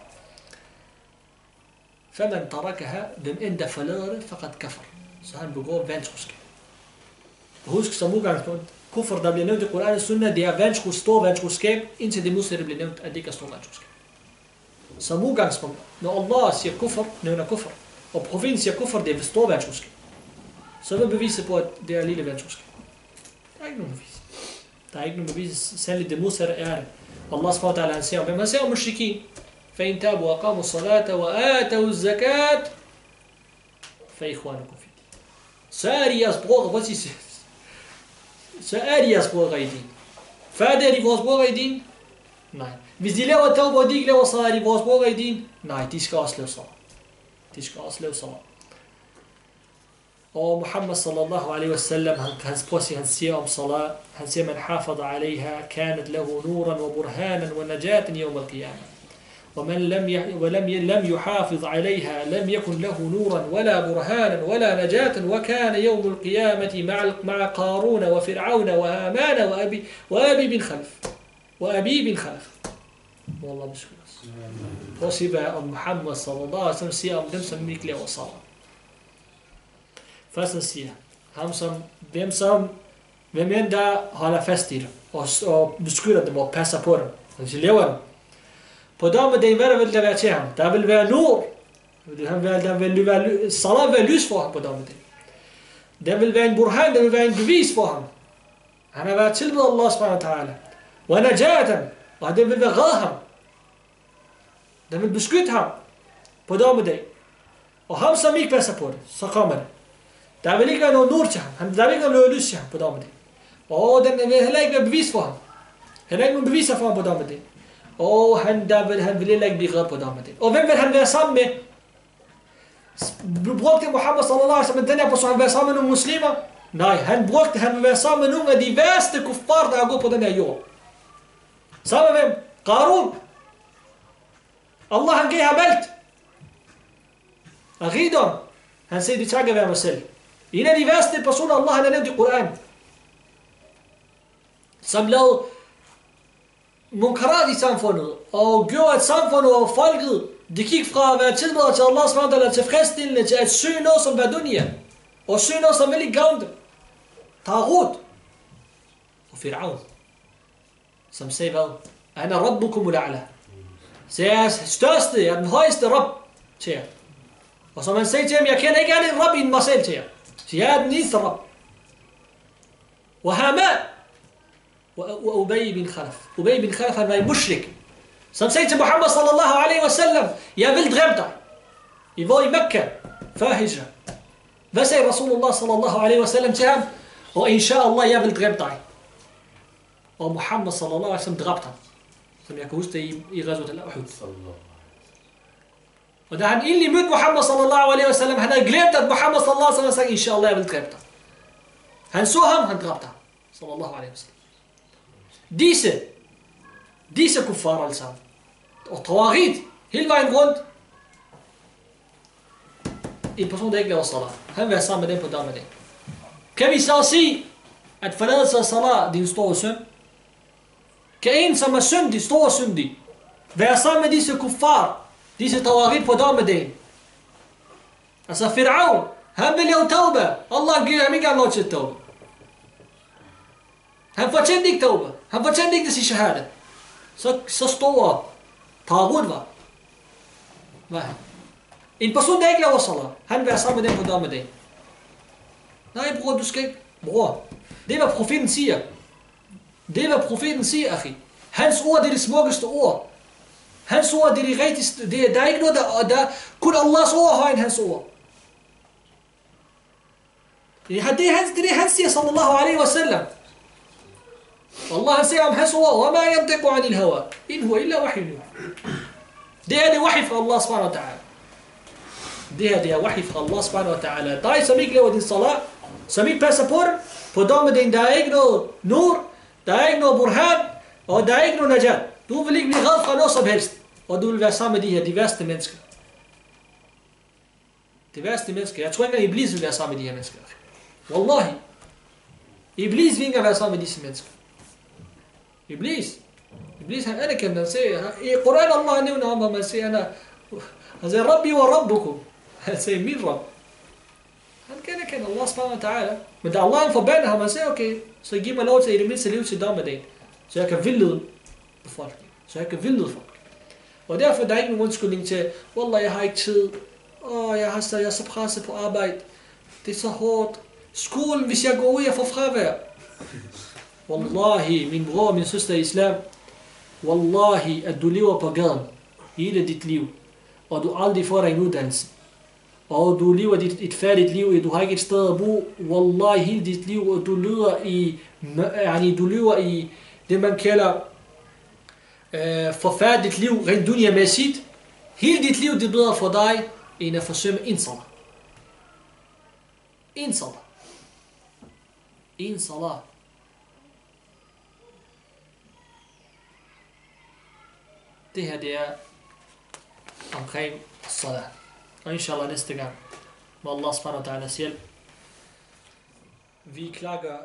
فَمَنْ تَرَكَهَا, den end der forlader det, فَقَدْ كَفَرْ. Så han begår vantroskab. Husk som udgangspunkt, kufr, der bliver nævnt i Koran og Sunna, det er stor vantroskab, indtil det modsatte bliver nævnt, at det ikke er stor vantroskab. Som udgangspunkt, når Allah siger kufr, nævner kufr, og profeten siger kufr, det er stor vantroskab. Så er der beviser på, at det er lille vantroskab. Der er ikke nogen bevis. Der er ikke nogen bevis, særligt det modsatte er det. Allah subhanahu wa ta'ala, han siger om hvem? Han siger om mushrikin. فإن تابوا وأقاموا الصلاة وآتوا الزكاة فإخوانكم في الدين. Så er de jeres brødre, så er de jeres brødre i din. Færdig er de vores brødre i din? Nej. Hvis de laver tawbah, og de ikke laver salat, er de vores brødre i din? Nej, de skal også lave salat. De skal også lave salat. Og Muhammad sallallahu alaihi wa sallam, han siger om salat, han siger, man hafadha alaiha, kanat lahu nuran wa burhanan wa najatan yawm al-qiyamah. ومن لم يحافظ عليها لم يكن له نورا ولا برهانا ولا نجاة وكان يوم القيامة مع قارون وفرعون وهامان وأبي بن خلف والله بسكوس وصبا محمد صلى الله عليه وسلم siger om dem som ikke laver salat. Først siger hvem end der holder fast i det og beskytter dem og passer på dem, og de laver dem. På dommedagen, hvad der vil der være til ham? Der vil være nur. Der vil være salat, vil være lys for ham på dommedagen. Der vil være en burhan, der vil være en bevis for ham. Han har været tilbedt Allah subhanahu wa ta'ala. Og najatan, og det vil være redde ham. Der vil beskytte ham på dommedagen. Og ham, som ikke passer på det, så kommer det. Der vil ikke være noget nur til ham. Der vil ikke være noget lys til ham på dommedagen. Og den vil heller ikke være bevis for ham. Heller ikke nogen beviser for ham på dommedagen. Og han vil heller ikke blive reddet på dommedagen. Og hvem vil han være sammen med? Brugte Muhammad sallallahu alaihi wa sallam, den her person, han vil være sammen med nogle muslimer? Nej, han vil være sammen med nogle af de værste kuffar, der er gået på den her jord. Sammen med hvem? Qarun. Allah, han gav ham alt. Og rigdom, han siger, de takker være mig selv. En af de værste personer, Allah han har nævnt i Koran, som lavede munkarat i samfundet, og gjorde at samfundet og folket, de gik fra at være tilbedere til Allah subhanahu wa ta'ala tilfredsstillende til at søge noget som var dunya, og søge noget som vil ikke gavne dem. Taghut og Fir'aun, som sagde hvad? Ana rabbukum al-a'la. Så jeg er største, jeg er den højeste Rabb. til jer. Og så man siger til ham, jeg kender ikke andet rab end mig selv til jer. Så jeg er den eneste rab. Og Haman, og Ubay bin Khalaf. Ubay bin Khalaf, han var en mushrik. Så han sagde til Muhammad sallallahu alaihi wasallam, jeg vil dræbe dig. I var i Mekka, før hijra. Hvad sagde Rasulullah sallallahu alaihi wasallam til ham? Og inshallah, jeg vil dræbe dig. Og Muhammad sallallahu alaihi wasallam dræbte ham. Som jeg kan huske det i Ghazwat al-Uhud. Og da han egentlig mødte Muhammad sallallahu alaihi wasallam, han havde glemt, at Muhammad sallallahu alaihi wasallam sagde, inshallah, jeg vil dræbe dig. Han så ham, han dræbte ham. Sallallahu alaihi wasallam. Disse kuffar alle sammen. Og tawaghid, hele vejen rundt. En person, der ikke laver salat. Han vil være sammen med dem på dagen. Kan vi så sige, at forladelse af salat, det er en stor synd? Kan en, som er syndig, stor syndig, være sammen med disse kuffar, disse tawaghid på dagen? Altså Fir'aun, han vil lave tauba. Allah giver ham ikke lov til tauba. Han fortjente ikke tauba. Han fortjente ikke det sige shahada. Så store taghut var. Hvad? En person, der ikke laver salat, han vil være sammen med dem på dagen. Nej, bror, du skal ikke. Bror, det er hvad profeten siger. Det er hvad profeten siger, akhi. Hans ord, det er det smukkeste ord. Hans ord, det er det rigtigste. Der er ikke noget, der kun Allahs ord har end hans ord. Det er det, han siger, sallallahu alaihi wasallam. Allah, han siger om hans ord, وَمَا يَنْتِقُ عَنِ الْهَوَىٰ إِنْ هُوَ إِلَّا وَحْيٌ يُوحَىٰ. Det er det wahi fra Allah subhanahu wa ta'ala. Det er wahi fra Allah subhanahu wa ta'ala. Dig, som ikke laver din salat, som ikke passer på det, på dommen, der er ikke noget nur, der er ikke noget burhan, og der er ikke noget najat. Du vil ikke blive red fra noget som helst, og du vil være sammen med de værste mennesker. De værste mennesker. Jeg tror ikke, at Iblis vil være sammen med de her mennesker. Wallahi. Iblis vil ikke være sammen med disse mennesker. Iblis han anerkender, han siger, i Koran Allah nævner ham, og man siger, han siger, Rabbi wa Rabbukum. Han siger, min Rabb. Han kan anerkende Allah subhanahu wa ta'ala. Men da Allah forbander ham, han siger, okay, så giv mig lov til i det mindste liv til dommedagen, så jeg kan vildlede befolkningen, så jeg kan vildlede folk. Og derfor der er ikke nogen undskyldning til, wallah, jeg har ikke tid, jeg er så presset på arbejde, det er så hårdt. Skolen, hvis jeg går ud, jeg får fravær. Wallahi, min bror og min søster i islam, wallahi, at du lever på gaden hele dit liv, og du aldrig får dig en uddannelse, og du lever et færdigt liv, du har ikke et sted at bo, wallahi, hele dit liv, og du lever i det, man kalder forfærdeligt liv, rent dunyamæssigt. Hele dit liv, det er bedre for dig, end at forsømme en salat. En salat. Det her, det er omkring salat. Og inshallah næste gang, med Allah subhanahu wa ta'alas hjælp, vi klager